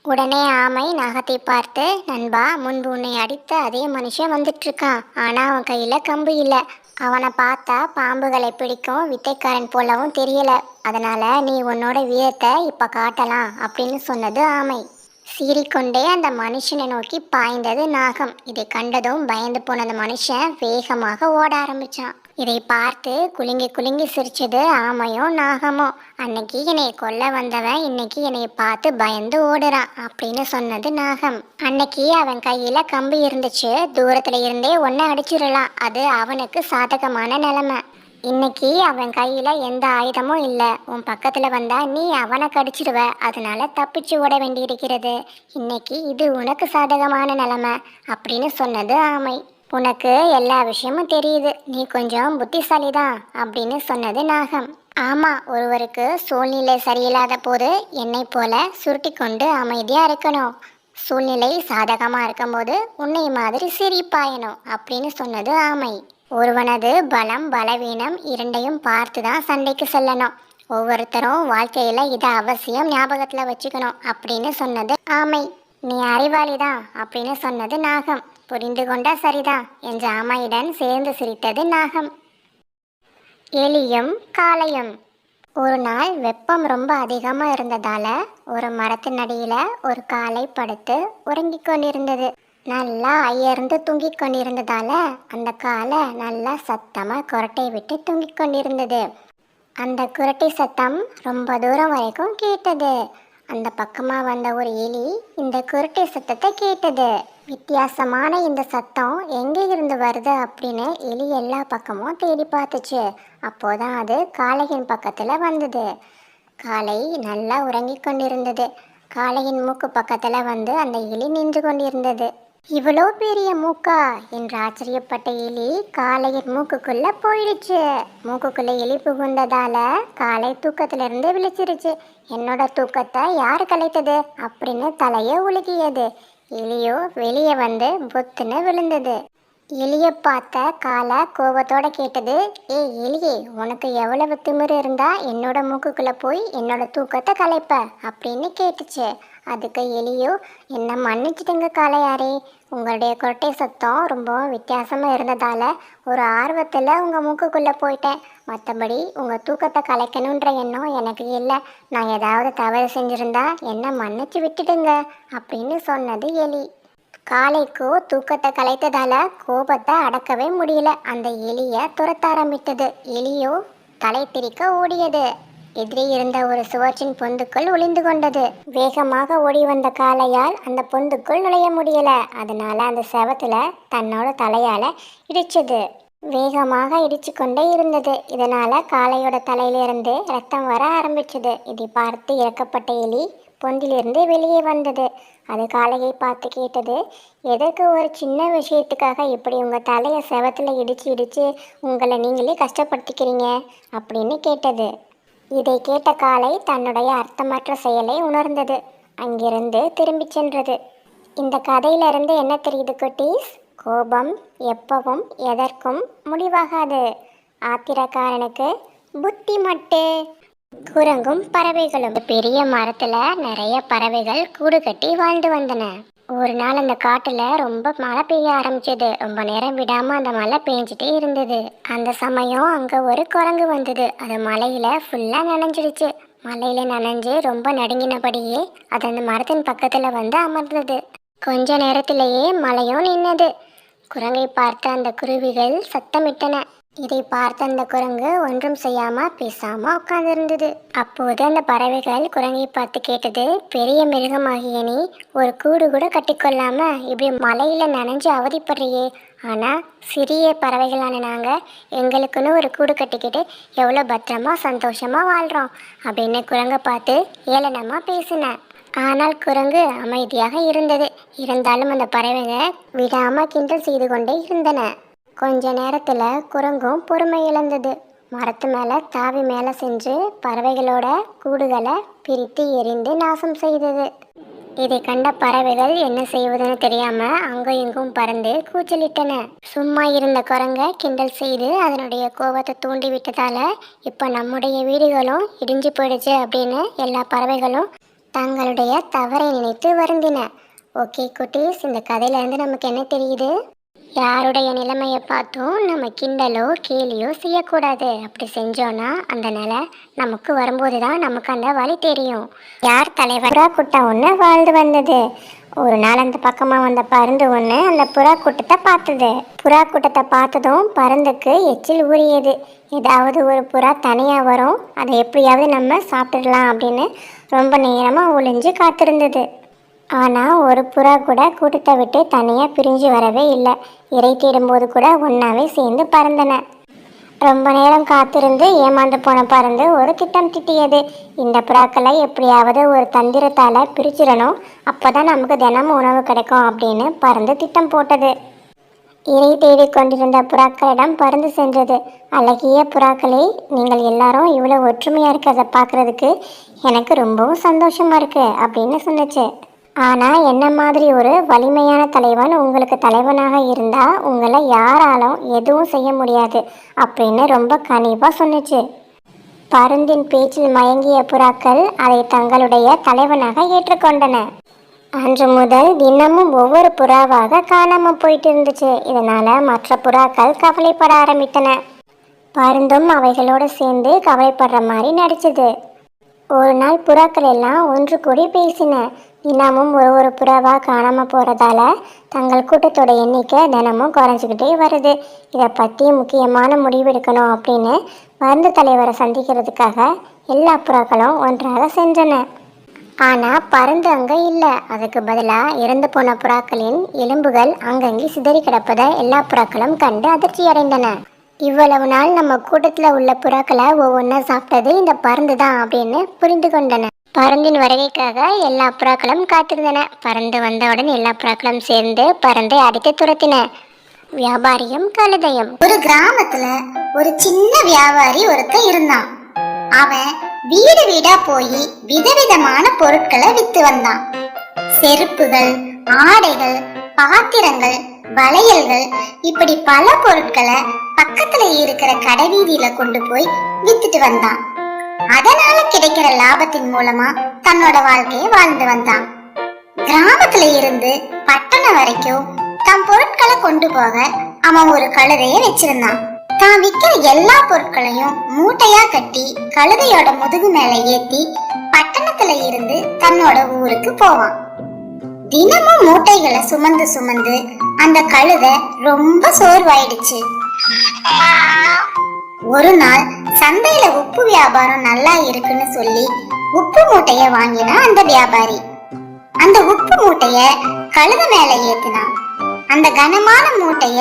உடனே ஆமை நாகத்தை பார்த்து, நண்பா, முன்பு உன்னை அடித்த அதே மனுஷன் வந்துட்டு இருக்கான், ஆனா அவன் கையில கம்பு இல்லை. அவனை பார்த்தா பாம்புகளை பிடிக்கும் வித்தைக்காரன் போலவும் தெரியல. அதனால நீ உன்னோட வீரத்தை இப்ப காட்டலாம் அப்படின்னு சொன்னது ஆமை. சீறிக்கொண்டே அந்த மனுஷனை நோக்கி பாய்ந்தது நாகம். இதை கண்டதும் பயந்து போன அந்த மனுஷன் வேகமாக ஓட ஆரம்பிச்சான். இதை பார்த்து குலுங்கி குலுங்கி சிரிச்சது ஆமையும் நாகமும். அன்னைக்கு என்னை கொல்ல வந்தவன் இன்னைக்கு என்னை பார்த்து பயந்து ஓடுறான் அப்படின்னு சொன்னது நாகம். அன்னைக்கு அவன் கையில கம்பு இருந்துச்சு, தூரத்துல இருந்தே ஒன்ன அடிச்சிடலாம், அது அவனுக்கு சாதகமான நிலைமை. இன்னைக்கு அவன் கையில எந்த ஆயுதமும் இல்லை, உன் பக்கத்துல வந்தா நீ அவனை கடிச்சிடுவ, அதனால தப்பிச்சு ஓட வேண்டியிருக்கிறது. இன்னைக்கு இது உனக்கு சாதகமான நிலைமை அப்படின்னு சொன்னது ஆமை. உனக்கு எல்லா விஷயமும் தெரியுது, நீ கொஞ்சம் புத்திசாலிதான் அப்படின்னு சொன்னது நாகம். ஆமா, ஒருவருக்கு சூழ்நிலை சரியில்லாத போது என்னை போல சுருட்டி கொண்டு அமைதியா இருக்கணும், சூழ்நிலை சாதகமா இருக்கும்போது உன்னை மாதிரி சிரிப்பாயணும் அப்படின்னு சொன்னது ஆமை. ஒருவனது பலம் பலவீனம் இரண்டையும் பார்த்து தான் சண்டைக்கு செல்லணும். ஒவ்வொருத்தரும் வாழ்க்கையில இதை அவசியம் ஞாபகத்துல வச்சுக்கணும் அப்படின்னு சொன்னது ஆமை. நீ அறிவாளிதான் அப்படின்னு சொன்னது நாகம். புரிந்து கொண்டா சரிதான் என்று ஆமையுடன் சேர்ந்து சிரித்தது நாகம். எலியும் காளையும். ஒரு நாள் வெப்பம் ரொம்ப அதிகமா இருந்ததால ஒரு மரத்தின் அடியில ஒரு காளை படுத்து உறங்கிக் கொண்டிருந்தது. நல்லா அயர்ந்து தூங்கிக் கொண்டிருந்ததால அந்த காளை நல்லா சத்தமா குரட்டை விட்டு தூங்கிக் கொண்டிருந்தது. அந்த குரட்டை சத்தம் ரொம்ப தூரம் வரைக்கும் கேட்டது. அந்த பக்கமா வந்த ஒரு எலி இந்த குரட்டை சத்தத்தை கேட்டது. வித்தியாசமான இந்த சத்தம் எங்கே இருந்து வருது அப்படின்னு எலி எல்லா பக்கமும் தேடி பார்த்துச்சு. அப்போதான் அது காளையின் பக்கத்துல வந்தது. காளை நல்லா உறங்கிக் கொண்டிருந்தது. காளையின் மூக்கு பக்கத்துல வந்து அந்த எலி நின்று கொண்டிருந்தது. இவ்வளோ பெரிய மூக்கா என்று ஆச்சரியப்பட்ட எலி காளையின் மூக்குக்குள்ள போயிடுச்சு. மூக்குக்குள்ள எலி புகுந்ததால காளை தூக்கத்திலிருந்து விழிச்சிருச்சு. என்னோட தூக்கத்தை யார் கலைத்தது அப்படின்னு தலையை உலுக்கியது. எலியோ வெளியே வந்து புத்துன்னு விழுந்தது. எலிய பார்த்த காலை கோபத்தோட கேட்டது, ஏய் எலியே, உனக்கு எவ்வளவு திமிரு இருந்தா என்னோட மூக்குக்குள்ள போய் என்னோட தூக்கத்தை கலைப்ப அப்படின்னு கேட்டுச்சு. அதுக்கு எலியோ, என்ன மன்னிச்சிடுங்க காளையாரே, உங்களுடைய கொட்டை சத்தம் ரொம்ப வித்தியாசமா இருந்ததால ஒரு ஆர்வத்தில் உங்கள் மூக்குக்குள்ளே போயிட்டேன். மற்றபடி உங்கள் தூக்கத்தை கலைக்கணுன்ற எண்ணம் எனக்கு இல்லை. நான் ஏதாவது தவறு செஞ்சிருந்தா என்ன மன்னிச்சு விட்டுடுங்க அப்படின்னு சொன்னது எலி. காளைக்கோ தூக்கத்தை கலைத்ததால கோபத்தை அடக்கவே முடியல. அந்த எலிய துரத்த ஆரம்பித்தது. எலியோ தலை திரிக்க ஓடியது. எதிரே இருந்த ஒரு சுவற்றின் பொந்துக்குள் ஒளிந்து கொண்டது. வேகமாக ஓடி வந்த காளையால் அந்த பொந்துக்குள் நுழைய முடியல. அதனால அந்த செவத்துல தன்னோட தலையால இடிச்சது. வேகமாக இடிச்சு கொண்டே இருந்தது. இதனால காளையோட தலையிலிருந்து ரத்தம் வர ஆரம்பிச்சது. இதை பார்த்து இறக்கப்பட்ட எலி பொந்திலிருந்து வெளியே வந்தது. அது காளையை பார்த்து கேட்டது, எதற்கு ஒரு சின்ன விஷயத்துக்காக இப்படி உங்கள் தலையை செவத்தில் இடிச்சு இடிச்சு உங்களை நீங்களே கஷ்டப்படுத்திக்கிறீங்க அப்படின்னு கேட்டது. இதை கேட்ட காளை தன்னுடைய அர்த்தமற்ற செயலை உணர்ந்தது. அங்கிருந்து திரும்பி சென்றது. இந்த கதையிலிருந்து என்ன தெரியுது குட்டீஸ்? கோபம் எப்பவும் எதற்கும் முடிவாகாது. ஆத்திரக்காரனுக்கு புத்தி மட்டு. குரங்கும் பறவைகளும். பெரிய மரத்துல நிறைய பறவைகள் கூடு கட்டி வாழ்ந்து வந்தன. ஒரு நாள் அந்த காட்டுல ரொம்ப மழை பெய்ய ஆரம்பிச்சது. ரொம்ப நேரம் விடாம அந்த மழை பெஞ்சிட்டே இருந்தது. அந்த சமயம் அங்க ஒரு குரங்கு வந்தது. அது மலையில ஃபுல்லா நனைஞ்சிடுச்சு. மலையில நனைஞ்சு ரொம்ப நடுங்கினபடியே அது அந்த மரத்தின் பக்கத்துல வந்து அமர்ந்தது. கொஞ்ச நேரத்திலேயே மழையும் நின்னது. குரங்கை பார்த்த அந்த குருவிகள் சத்தமிட்டன. இதை பார்த்த அந்த குரங்கு ஒன்றும் செய்யாம பேசாம உட்கார்ந்திருந்தது. அப்போது அந்த பறவைகள் குரங்கை பார்த்து கேட்டது, பெரிய மிருகமாகிய நீ ஒரு கூடு கூட கட்டிக்கொள்ளாம இப்படி மலையில நனைஞ்சு அவதிப்படுறியே. ஆனா சிறிய பறவைகளான நாங்க எங்களுக்குன்னு ஒரு கூடு கட்டிக்கிட்டு எவ்வளோ பத்திரமா சந்தோஷமா வாழ்றோம் அப்படின்னு குரங்கை பார்த்து ஏளனமா பேசின. ஆனால் குரங்கு அமைதியாக இருந்தது. இருந்தாலும் அந்த பறவைகள் விடாம கிண்டல் செய்து கொண்டே இருந்தன. கொஞ்ச நேரத்துல குரங்கும் பொறுமை இழந்தது. மரத்து மேல தாவி மேலே சென்று பறவைகளோட கூடுகளை பிரித்து எரிந்து நாசம் செய்தது. இதை கண்ட பறவைகள் என்ன செய்வதுன்னு தெரியாம அங்கும் இங்கும் பறந்து கூச்சலிட்டன. சும்மா இருந்த குரங்கை கிண்டல் செய்து அதனுடைய கோபத்தை தூண்டி விட்டதால இப்ப நம்முடைய வீடுகளும் இடிஞ்சு போயிடுச்சு அப்படின்னு எல்லா பறவைகளும் தங்களுடைய தவறை நினைத்து வருந்தின. ஓகே குட்டீஸ், இந்த கதையில இருந்து நமக்கு என்ன தெரியுது? யாருடைய நிலைமையை பார்த்தும் நம்ம கிண்டலோ கேலியோ செய்யக்கூடாது. அப்படி செஞ்சோன்னா அந்த நிலை நமக்கு வரும்போது தான் நமக்கு அந்த வழி தெரியும். யார் தலைவர்? புறா கூட்டம் ஒன்று வாழ்ந்து வந்தது. ஒரு நாள் அந்த பக்கமாக வந்த பருந்து ஒன்று அந்த புறா கூட்டத்தை பார்த்தது. புறா கூட்டத்தை பார்த்ததும் பருந்துக்கு எச்சில் ஊறியது. ஏதாவது ஒரு புறா தனியாக வரும், அதை எப்படியாவது நம்ம சாப்பிட்டுடலாம் அப்படின்னு ரொம்ப நேரமாக ஒளிஞ்சு காத்திருந்தது. ஆனால் ஒரு புறா கூட கூட்டத்தை விட்டு தனியாக பிரிஞ்சு வரவே இல்லை. இறை தேடும்போது கூட ஒன்றாவே சேர்ந்து பறந்தன. ரொம்ப நேரம் காத்திருந்து ஏமாந்து போன பறந்து ஒரு திட்டம் திட்டியது. இந்த புறாக்களை எப்படியாவது ஒரு தந்திரத்தால் பிரிச்சிடணும், அப்போ தான் நமக்கு தினமும் உணவு கிடைக்கும் அப்படின்னு பறந்து திட்டம் போட்டது. இறை தேடிக்கொண்டிருந்த புறாக்களிடம் பறந்து சென்றது. அழகிய புறாக்களே, நீங்கள் எல்லாரும் இவ்வளோ ஒற்றுமையாக இருக்கிறத பார்க்குறதுக்கு எனக்கு ரொம்பவும் சந்தோஷமாக இருக்குது அப்படின்னு சொன்னிச்சு. ஆனால் என்ன மாதிரி ஒரு வலிமையான தலைவன் உங்களுக்கு தலைவனாக இருந்தால் உங்களை யாராலும் எதுவும் செய்ய முடியாது அப்படின்னு ரொம்ப கனிவாக சொன்னிச்சு. பருந்தின் பேச்சில் மயங்கிய புறாக்கள் அதை தங்களுடைய தலைவனாக ஏற்றுக்கொண்டன. அன்று முதல் தினமும் ஒவ்வொரு புறாவாக காணாமல் போயிட்டு இருந்துச்சு. இதனால் மற்ற புறாக்கள் கவலைப்பட ஆரம்பித்தன. பருந்தும் அவைகளோடு சேர்ந்து கவலைப்படுற மாதிரி நடிச்சது. ஒரு நாள் புறாக்கள் எல்லாம் ஒன்று கூடி பேசின. தினமும் ஒரு புறாவாக காணாமல் போகிறதால தங்கள் கூட்டத்தோட எண்ணிக்கை தினமும் குறைஞ்சிக்கிட்டே வருது. இதை பற்றி முக்கியமான முடிவு எடுக்கணும் அப்படின்னு மருந்து தலைவரை சந்திக்கிறதுக்காக எல்லா புறாக்களும் ஒன்றாக சென்றன. ஆனால் பருந்து அங்கே இல்லை. அதுக்கு பதிலாக இறந்து போன புறாக்களின் எலும்புகள் அங்கங்கே சிதறி கிடப்பதை எல்லா புறாக்களும் கண்டு அதிர்ச்சி அடைந்தன. இவ்வளவு நாள் நம்ம கூட்டத்தில் உள்ள புறாக்களை ஒவ்வொன்றா சாப்பிட்டது இந்த பருந்து தான் அப்படின்னு புரிந்து கொண்டன. பருந்தின் வருகைக்காக எல்லா புறாக்களும் காத்திருந்தன. பறந்து வந்தவுடன் எல்லா புறாக்களும் சேர்ந்து பறந்தை அடித்து துரத்தின. வியாபாரியும் கழுதையும். ஒரு கிராமத்துல ஒரு சின்ன வியாபாரி ஒருத்த இருந்தான். அவன் வீடு வீடா போய் விதவிதமான பொருட்களை வித்து வந்தான். செருப்புகள், ஆடைகள், பாத்திரங்கள், வளையல்கள், இப்படி பல பொருட்களை பக்கத்துல இருக்கிற கடைவீதியில கொண்டு போய் வித்துட்டு வந்தான். அதனால கிடைக்கிற லாபத்தின் மூலமா தன்னோட வாழ்க்கையை வாழ்ந்து வந்தான். கிராமத்துல இருந்து பட்டணம் வரைக்கும் தம் பொருட்களை கொண்டு போக அவன் ஒரு கழுதைய வச்சிருந்தான். தான் விற்கிற எல்லா பொருட்களையும் மூட்டையா கட்டி கழுதையோட முதுகு மேல ஏத்தி பட்டணத்துல இருந்து தன்னோட ஊருக்கு போவான். தினமும் மூட்டைகளை சுமந்து சுமந்து அந்த கழுதை ரொம்ப சோர்வாயிடுச்சு. ஒரு நாள் சந்தையில உப்பு வியாபாரம் நல்லா இருக்குன்னு சொல்லி உப்பு மூட்டைய வாங்கினா அந்த வியாபாரி. அந்த உப்பு மூட்டைய கழுதை மேல ஏத்தினான். அந்த கனமான மூட்டைய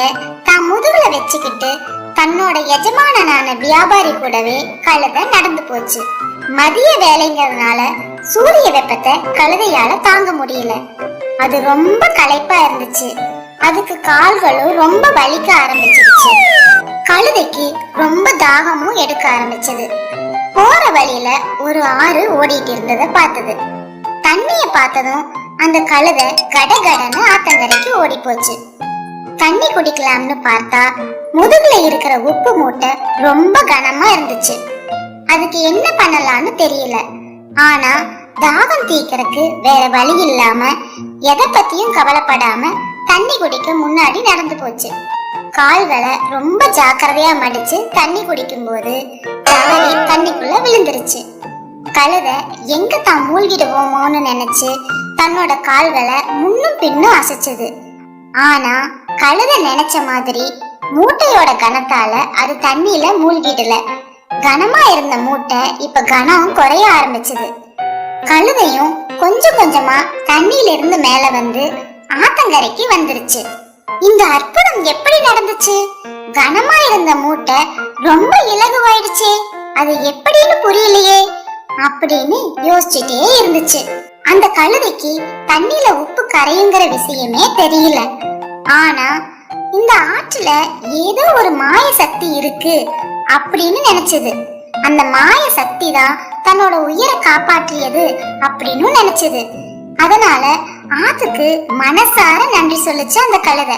தான் முதுகுல வச்சுக்கிட்டு தன்னோட எஜமானனான வியாபாரி கூடவே கழுதை நடந்து போச்சு. மதிய வேலைங்கிறதுனால சூரிய வெப்பத்தை கழுதையால தாங்க முடியல. அது ரொம்ப களைப்பா இருந்துச்சு. அதுக்கு கால்களும் ரொம்ப வலிக்க ஆரம்பிச்சிருச்சு. கழுதைக்கு ரொம்ப தாகமும் எடுக்க ஆரம்பிச்சது. போற வழியில ஒரு ஆறு ஓடிட்டு இருந்ததை பார்த்தது. தண்ணிய பார்த்ததும் அந்த கழுதை கடகடன்னு ஆத்தங்கரைக்கு ஓடி போச்சு. தண்ணி குடிக்கலாம்னு பார்த்தா முதுகுல இருக்கிற உப்பு மூட்டை ரொம்ப கனமா இருந்துச்சு. அதுக்கு என்ன பண்ணலாம்னு தெரியல. ஆனா தாகம் தீக்கிறதுக்கு வேற வழி இல்லாம எதை பத்தியும் கவலைப்படாம தண்ணி குடிக்க முன்னாடி நடந்து போச்சு. கால்களை ரொம்ப ஜாக்கிரதையா மடிச்சு தண்ணி குடிக்கும் போது தவறி தண்ணிக்குள்ள விழுந்துருச்சு. கழுதை எங்க தான் மூழ்கிடுவோமோன்னு நினைச்சு தன்னோட கால்களை முன்னும் பின்னும் அசைச்சது. ஆனா கழுதை நினைச்ச மாதிரி மூட்டையோட கனத்தால அது தண்ணியில மூழ்கிடல. கனமா இருந்த மூட்டை இப்ப கனம் குறைய ஆரம்பிச்சது. கழுதையும் கொஞ்சம் கொஞ்சமா தண்ணியில இருந்து மேல வந்து ஆத்தங்கரைக்கு வந்துருச்சு. இந்த அற்புதம் எப்படி நடந்துச்சு? கனமா இருந்த மூட்டை ரொம்ப இலகுவாயிடுச்சே, அது எப்படின்னு புரியலையே அப்படின்னு யோசிச்சுட்டே இருந்துச்சு. அந்த கழுதைக்கு தண்ணியில உப்பு கரையுங்கிற விஷயமே தெரியல. ஆனா இந்த ஆற்றுல ஏதோ ஒரு மாய சக்தி இருக்கு அப்படின்னு நினைச்சது. அந்த மாய சக்தி தான் தன்னோட உயிரை காப்பாற்றியது அப்படின்னு நினைச்சது. அதனால ஆத்துக்கு மனசார நன்றி சொல்லுச்சு அந்த கழுதை.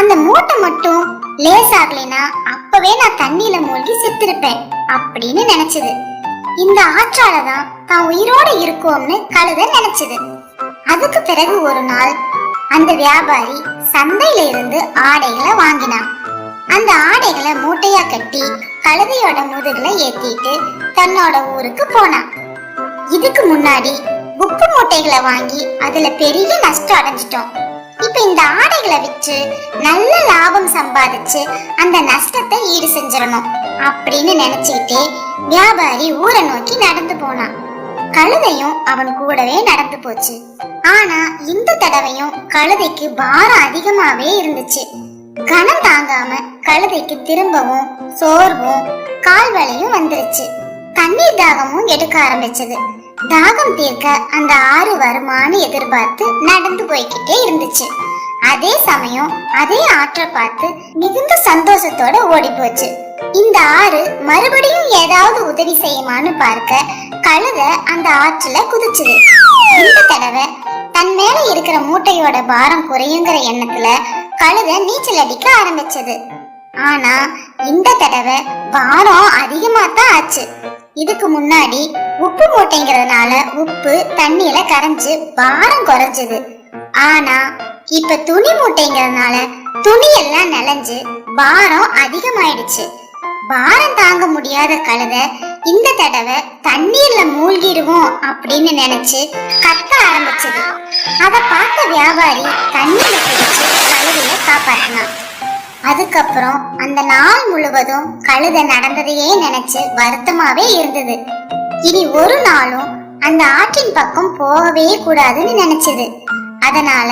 அந்த மூட்டை மட்டும் லேசாகலைனா அப்பவே நான் தண்ணியில மூழ்கி செத்திருப்பேன் அப்படின்னு நினைச்சது. இந்த ஆற்றாலதான் தான் உயிரோட இருக்கோம்னு கழுதை நினைச்சது. அதுக்கு பிறகு ஒரு நாள் அந்த வியாபாரி சந்தையில இருந்து ஆடைகளை வாங்கினான். அந்த ஆடைகளை மூட்டையா கட்டி கழுதையோட முதுகுல ஏத்திட்டு தன்னோட ஊருக்கு போனான். இதுக்கு முன்னாடி உப்பு மூட்டைகளை வாங்கி அதுல பெரிய நஷ்டம் அடைஞ்சிட்டோம். இப்ப இந்த ஆடைகளை விற்று நல்ல லாபம் சம்பாதிச்சு அந்த நஷ்டத்தை ஈடு செஞ்சிடணும் அப்படின்னு நினைச்சுக்கிட்டே வியாபாரி ஊரை நோக்கி நடந்து போனான். கழுதையும் அவன் கூடவே நடந்து போச்சு. ஆனா இந்த தடவையும் கழுதைக்கு பாரம் அதிகமாவே இருந்துச்சு. கனம் தாங்காம கழுதைக்கு திரும்பவும் சோர்வும் கால்வலியும் வந்துருச்சு. தண்ணீர் தாகமும் எடுக்க ஆரம்பிச்சது. தாகம் தீர்க்க அந்த ஆறு வருமானு எதிர்பார்த்து நடந்து போய்கிட்டே இருந்துச்சு. அதே சமயம் அதே ஆற்றை பார்த்து மிகுந்த சந்தோஷத்தோட ஓடி போச்சு. இந்த ஆறு மறுபடியும் ஏதாவது உதவி செய்யுமான்னு பார்க்க கழுதை அந்த ஆற்றுல குதிச்சுது. இந்த தடவை தன் மேல இருக்கிற மூட்டையோட பாரம் குறையுங்கிற எண்ணத்துல கழுதை நீச்சல் அடிக்க ஆரம்பிச்சது. ஆனா இந்த தடவை பாரம் அதிகமா தான் ஆச்சு. இதுக்கு முன்னாடி உப்பு மூட்டைங்கிறதுனால உப்பு தண்ணியில கரைஞ்சு பாரம் குறைஞ்சது. ஆனா இப்ப துணி மூட்டைங்கிறதுனால துணி எல்லாம் நனைஞ்சு பாரம் அதிகமாயிடுச்சு. பாரம் தாங்க முடியாத கழுதை இந்த தடவை தண்ணீர்ல மூழ்கிடுவோம் அப்படின்னு நினைச்சு கத்த ஆரம்பிச்சது. அத பார்த்த வியாபாரி தண்ணீரை பிடிச்சு கழுதைய காப்பாற்றினான். அதுக்கப்புறம் அந்த நாள் முழுவதும் கழுதை நடந்ததையே நினைச்சு வருத்தமாவே இருந்தது. இனி ஒரு நாளும் அந்த ஆற்றின் பக்கம் போகவே கூடாதுன்னு நினைச்சது. அதனால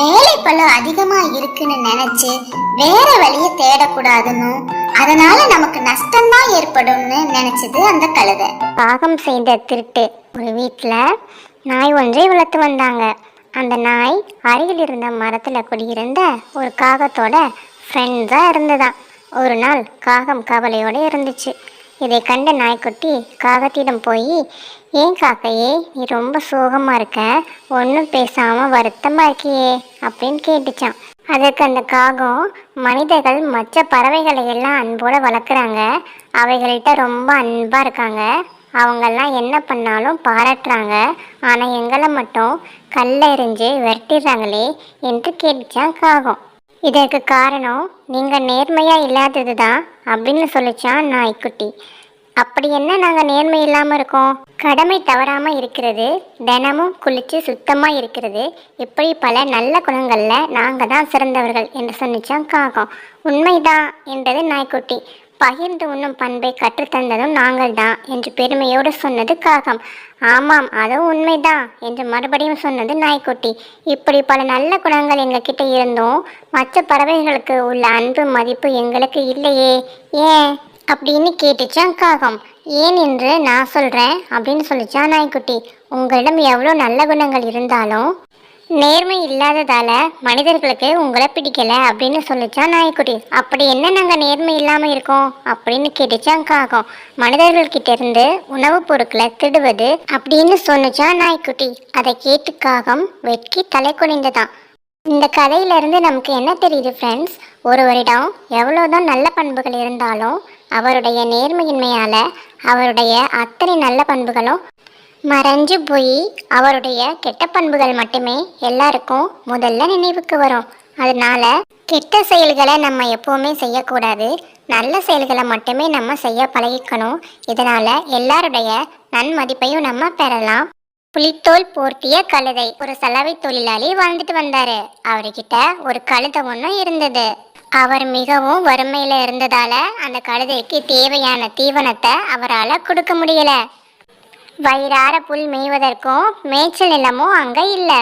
வேலை பளு அதிகமா இருக்குன்னு நினைச்சு வேற வழியை தேடக்கூடாதுன்னு, அதனால நமக்கு நஷ்டம்தான் ஏற்படும்னு நினைச்சது அந்த கழுதை. பாகம் செய்த திருட்டு. ஒரு வீட்டுல நாய் ஒன்றை வளர்த்து வந்தாங்க. அந்த நாய் அருகில் இருந்த மரத்துல குடியிருந்த ஒரு காகத்தோட ஃப்ரெண்ட்ஸா இருந்ததான். ஒரு நாள் காகம் கவலையோட இருந்துச்சு. இதை கண்ட நாய்க்குட்டி காகத்திடம் போய், ஏன் காக்கையே நீ ரொம்ப சோகமா இருக்க, ஒன்றும் பேசாம வருத்தமா இருக்கியே அப்படின்னு கேட்டுச்சான். அதுக்கு அந்த காகம், மனிதர்கள் மற்ற பறவைகளை எல்லாம் அன்போடு வளர்க்குறாங்க, அவைகள்கிட்ட ரொம்ப அன்பாக இருக்காங்க, அவங்கெல்லாம் என்ன பண்ணாலும் பாராட்டுறாங்க, ஆனால் எங்களை மட்டும் கல்ல எறிஞ்சு விரட்டிடுறாங்களே என்று கேட்டுச்சான் காகம். இதற்கு காரணம் நீங்கள் நேர்மையாக இல்லாதது தான் அப்படின்னு சொல்லிச்சான் நாய்க்குட்டி. அப்படி என்ன நாங்கள் நேர்மை இல்லாமல் இருக்கோம்? கடமை தவறாமல் இருக்கிறது, தினமும் குளித்து சுத்தமாக இருக்கிறது, இப்படி பல நல்ல குணங்களில் நாங்கள் தான் சிறந்தவர்கள் என்று சொன்னிச்சான் காகம். உண்மைதான் என்றது நாய்க்குட்டி. பகிர்ந்து உண்ணும் பண்பை கற்றுத்தந்ததும் நாங்கள் தான் என்று பெருமையோடு சொன்னது காகம். ஆமாம், அதுவும் உண்மைதான் என்று மறுபடியும் சொன்னது நாய்க்குட்டி. இப்படி பல நல்ல குணங்கள் எங்ககிட்ட இருந்தும் மற்ற பறவைகளுக்கு உள்ள அன்பு மதிப்பு எங்களுக்கு இல்லையே, ஏன் அப்படின்னு கேட்டுச்சான் காகம். ஏன் என்று நான் சொல்கிறேன் அப்படின்னு சொல்லிச்சான் நாய்க்குட்டி. உங்களிடம் எவ்வளோ நல்ல குணங்கள் இருந்தாலும் நேர்மை இல்லாததால மனிதர்களுக்கு உங்களை பிடிக்கல அப்படின்னு சொல்லிச்சான் நாய்க்குட்டி. அப்படி என்ன நாங்கள் நேர்மை இல்லாமல் இருக்கோம் அப்படின்னு கேட்டுச்சான் காகம். மனிதர்கள்கிட்ட இருந்து உணவுப் பொருட்களை திருடுவது அப்படின்னு சொன்னிச்சான் நாய்க்குட்டி. அதை கேட்டு காகம் வெட்கி தலை குனிந்ததான். இந்த கதையிலிருந்து நமக்கு என்ன தெரியுது ஃப்ரெண்ட்ஸ்? ஒருவரிடம் எவ்வளோதான் நல்ல பண்புகள் இருந்தாலும் அவருடைய நேர்மையின்மையால் அவருடைய அத்தனை நல்ல பண்புகளும் மறைஞ்சு போய் அவருடைய கெட்ட பண்புகள் மட்டுமே எல்லாருக்கும் முதல்ல நினைவுக்கு வரும். அதனால கெட்ட செயல்களை நம்ம எப்போவுமே செய்யக்கூடாது, நல்ல செயல்களை மட்டுமே நம்ம செய்ய பழகிக்கணும். இதனால எல்லாருடைய நன்மதிப்பையும் நம்ம பெறலாம். புலித்தோல் போர்த்திய கழுதை. ஒரு சலவை தொழிலாளி வாழ்ந்துட்டு வந்தாரு. அவர்கிட்ட ஒரு கழுதை ஒன்றும் இருந்தது. அவர் மிகவும் வறுமையில இருந்ததால அந்த கழுதைக்கு தேவையான தீவனத்தை அவரால் கொடுக்க முடியல. வயிறார புல் மேய்வதற்கும் மேய்ச்சல் நிலமும் அங்க இல்லை.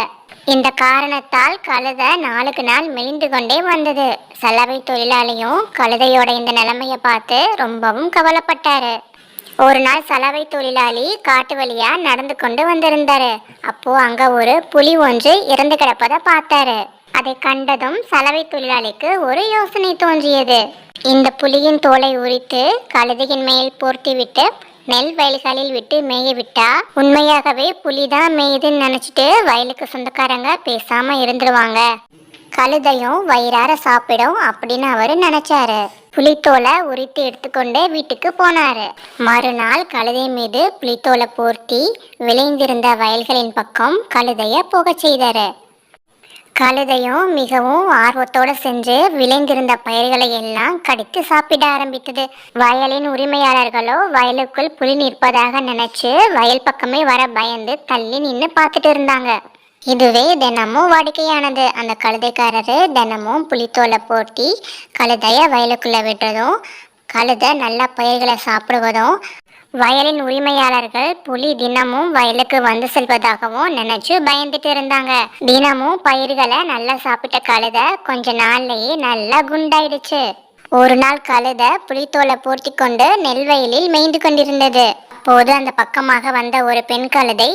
இந்த காரணத்தால் கழுதை நாளுக்கு நாள் மெலிந்து கொண்டே வந்தது. சலவை தொழிலாளியும் கழுதையோட இந்த நிலைமையை பார்த்து ரொம்பவும் கவலைப்பட்டாரு. ஒரு நாள் சலவை தொழிலாளி காட்டு வழியா நடந்து கொண்டு வந்திருந்தாரு. அப்போ அங்க ஒரு புலி ஒன்று இறந்து கிடப்பதை பார்த்தாரு. அதை கண்டதும் சலவை தொழிலாளிக்கு ஒரு யோசனை தோன்றியது. இந்த புலியின் தோலை உரித்து கழுதையின் மேல் போர்த்திவிட்டு நெல் வயல்களில் விட்டு மேய விட்டா உண்மையாகவே புலிதான் மேயுதுன்னு நினைச்சிட்டு வயலுக்கு சொந்தக்காரங்க பேசாம இருந்துருவாங்க, கழுதையும் வயிறார சாப்பிடும் அப்படின்னு அவரு நினைச்சாரு. புலித்தோலை உரித்து எடுத்துக்கொண்டு வீட்டுக்கு போனாரு. மறுநாள் கழுதை மீது புலித்தோலை போர்த்தி விளைந்திருந்த வயல்களின் பக்கம் கழுதைய போக செய்தாரு. கழுதையும் மிகவும் ஆர்வத்தோடு சென்று விளைந்திருந்த பயிர்களை எல்லாம் கடித்து சாப்பிட ஆரம்பித்தது. வயலின் உரிமையாளர்களோ வயலுக்குள் புலி நிற்பதாக நினைச்சு வயல் பக்கமே வர பயந்து தள்ளி நின்று பார்த்துட்டு இருந்தாங்க. இதுவே தினமும் வாடிக்கையானது. அந்த கழுதைக்காரரு தினமும் புலித்தோலை போட்டி கழுதைய வயலுக்குள்ள விடுறதும் கழுதை நல்ல பயிர்களை சாப்பிடுவதும் வயலின் உரிமையாளர்கள் புலி தினமும் வயலுக்கு வந்து செல்வதாகவும் நினைச்சு பயந்துட்டு இருந்தாங்க. தினமும் பயிர்களை நல்லா சாப்பிட்ட கழுதை கொஞ்ச நாள்லயே நல்லா குண்டாயிடுச்சு. ஒரு நாள் கழுதை புலித்தோலை போர்த்தி கொண்டு நெல் வயலில் மேய்ந்து கொண்டிருந்தது. அப்போது அந்த பக்கமாக வந்த ஒரு பெண் கழுதை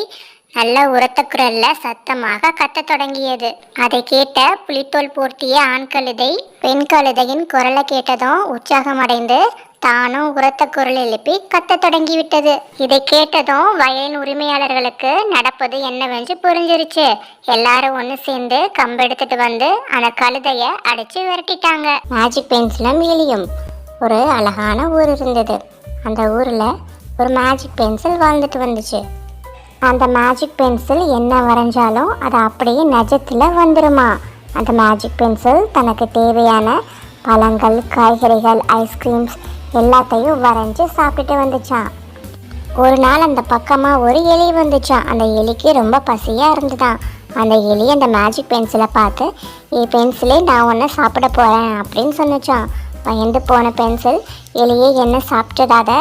நல்ல உரத்த குரல்ல சத்தமாக கத்த தொடங்கியது. அதை கேட்ட புலித்தோல் போர்த்திய ஆண் கழுதை பெண் கழுதையின் குரலை கேட்டதும் உற்சாகமடைந்து தானும் உரத்த குரல் எழுப்பி கத்த தொடங்கிவிட்டது. இதை கேட்டதும் வயலின் உரிமையாளர்களுக்கு நடப்பது என்னவென்று புரிஞ்சிருச்சு. எல்லாரும் ஒன்று சேர்ந்து கம்பெடுத்துட்டு வந்து அந்த கழுதைய அடிச்சு விரட்டிட்டாங்க. மேஜிக் பென்சிலும் எலியும். ஒரு அழகான ஊர் இருந்தது. அந்த ஊர்ல ஒரு மேஜிக் பென்சில் வாழ்ந்துட்டு வந்துச்சு. அந்த மேஜிக் பென்சில் என்ன வரைஞ்சாலும் அது அப்படியே நிஜத்தில் வந்துடுமா. அந்த மேஜிக் பென்சில் தனக்கு தேவையான பழங்கள், காய்கறிகள், ஐஸ்கிரீம்ஸ் எல்லாத்தையும் வரைஞ்சி சாப்பிட்டுட்டு வந்துச்சான். ஒரு நாள் அந்த பக்கமாக ஒரு எலி வந்துச்சான். அந்த எலிக்கு ரொம்ப பசியாக இருந்துதான். அந்த எலி அந்த மேஜிக் பென்சிலை பார்த்து, பென்சிலே நான் ஒன்று சாப்பிட போகிறேன் அப்படின்னு சொன்னிச்சான். பயந்து போன பென்சில், எலியே என்ன சாப்பிட்டதாத,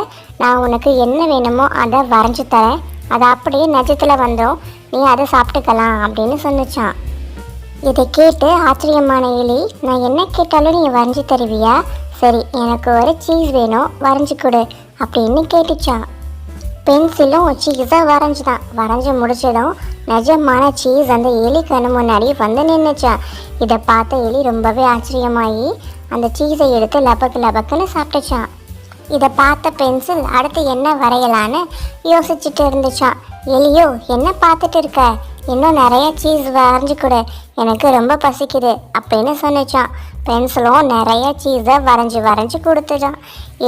நான் உனக்கு என்ன வேணுமோ அதை வரைஞ்சி தரேன், அதை அப்படியே நிஜத்தில் வந்துடும், நீ அதை சாப்பிட்டுக்கலாம் அப்படின்னு சொன்னிச்சான். இதை கேட்டு ஆச்சரியமான எலி, நான் என்ன கேட்டாலும் நீ வரைஞ்சி தருவியா? சரி, எனக்கு ஒரு சீஸ் வேணும், வரைஞ்சி கொடு அப்படின்னு கேட்டுச்சான். பென்சிலும் சீஸை வரைஞ்சிதான். வரைஞ்சி முடிச்சதும் நிஜமான சீஸ் அந்த எலி கண்ணு முன்னாடி வந்து நின்றுச்சான். இதை பார்த்த எலி ரொம்பவே ஆச்சரியமாகி அந்த சீஸை எடுத்து லபக்கு லபக்குன்னு சாப்பிட்டுச்சான். இதை பார்த்த பென்சில் அடுத்து என்ன வரையலான்னு யோசிச்சுட்டு இருந்துச்சான். எலியோ, என்ன பார்த்துட்டு இருக்க, இன்னும் நிறைய சீஸ் வரைஞ்சி கொடு, எனக்கு ரொம்ப பசிக்குது அப்படின்னு சொன்னிச்சான். பென்சிலும் நிறைய சீஸை வரைஞ்சி வரைஞ்சி கொடுத்துச்சான்.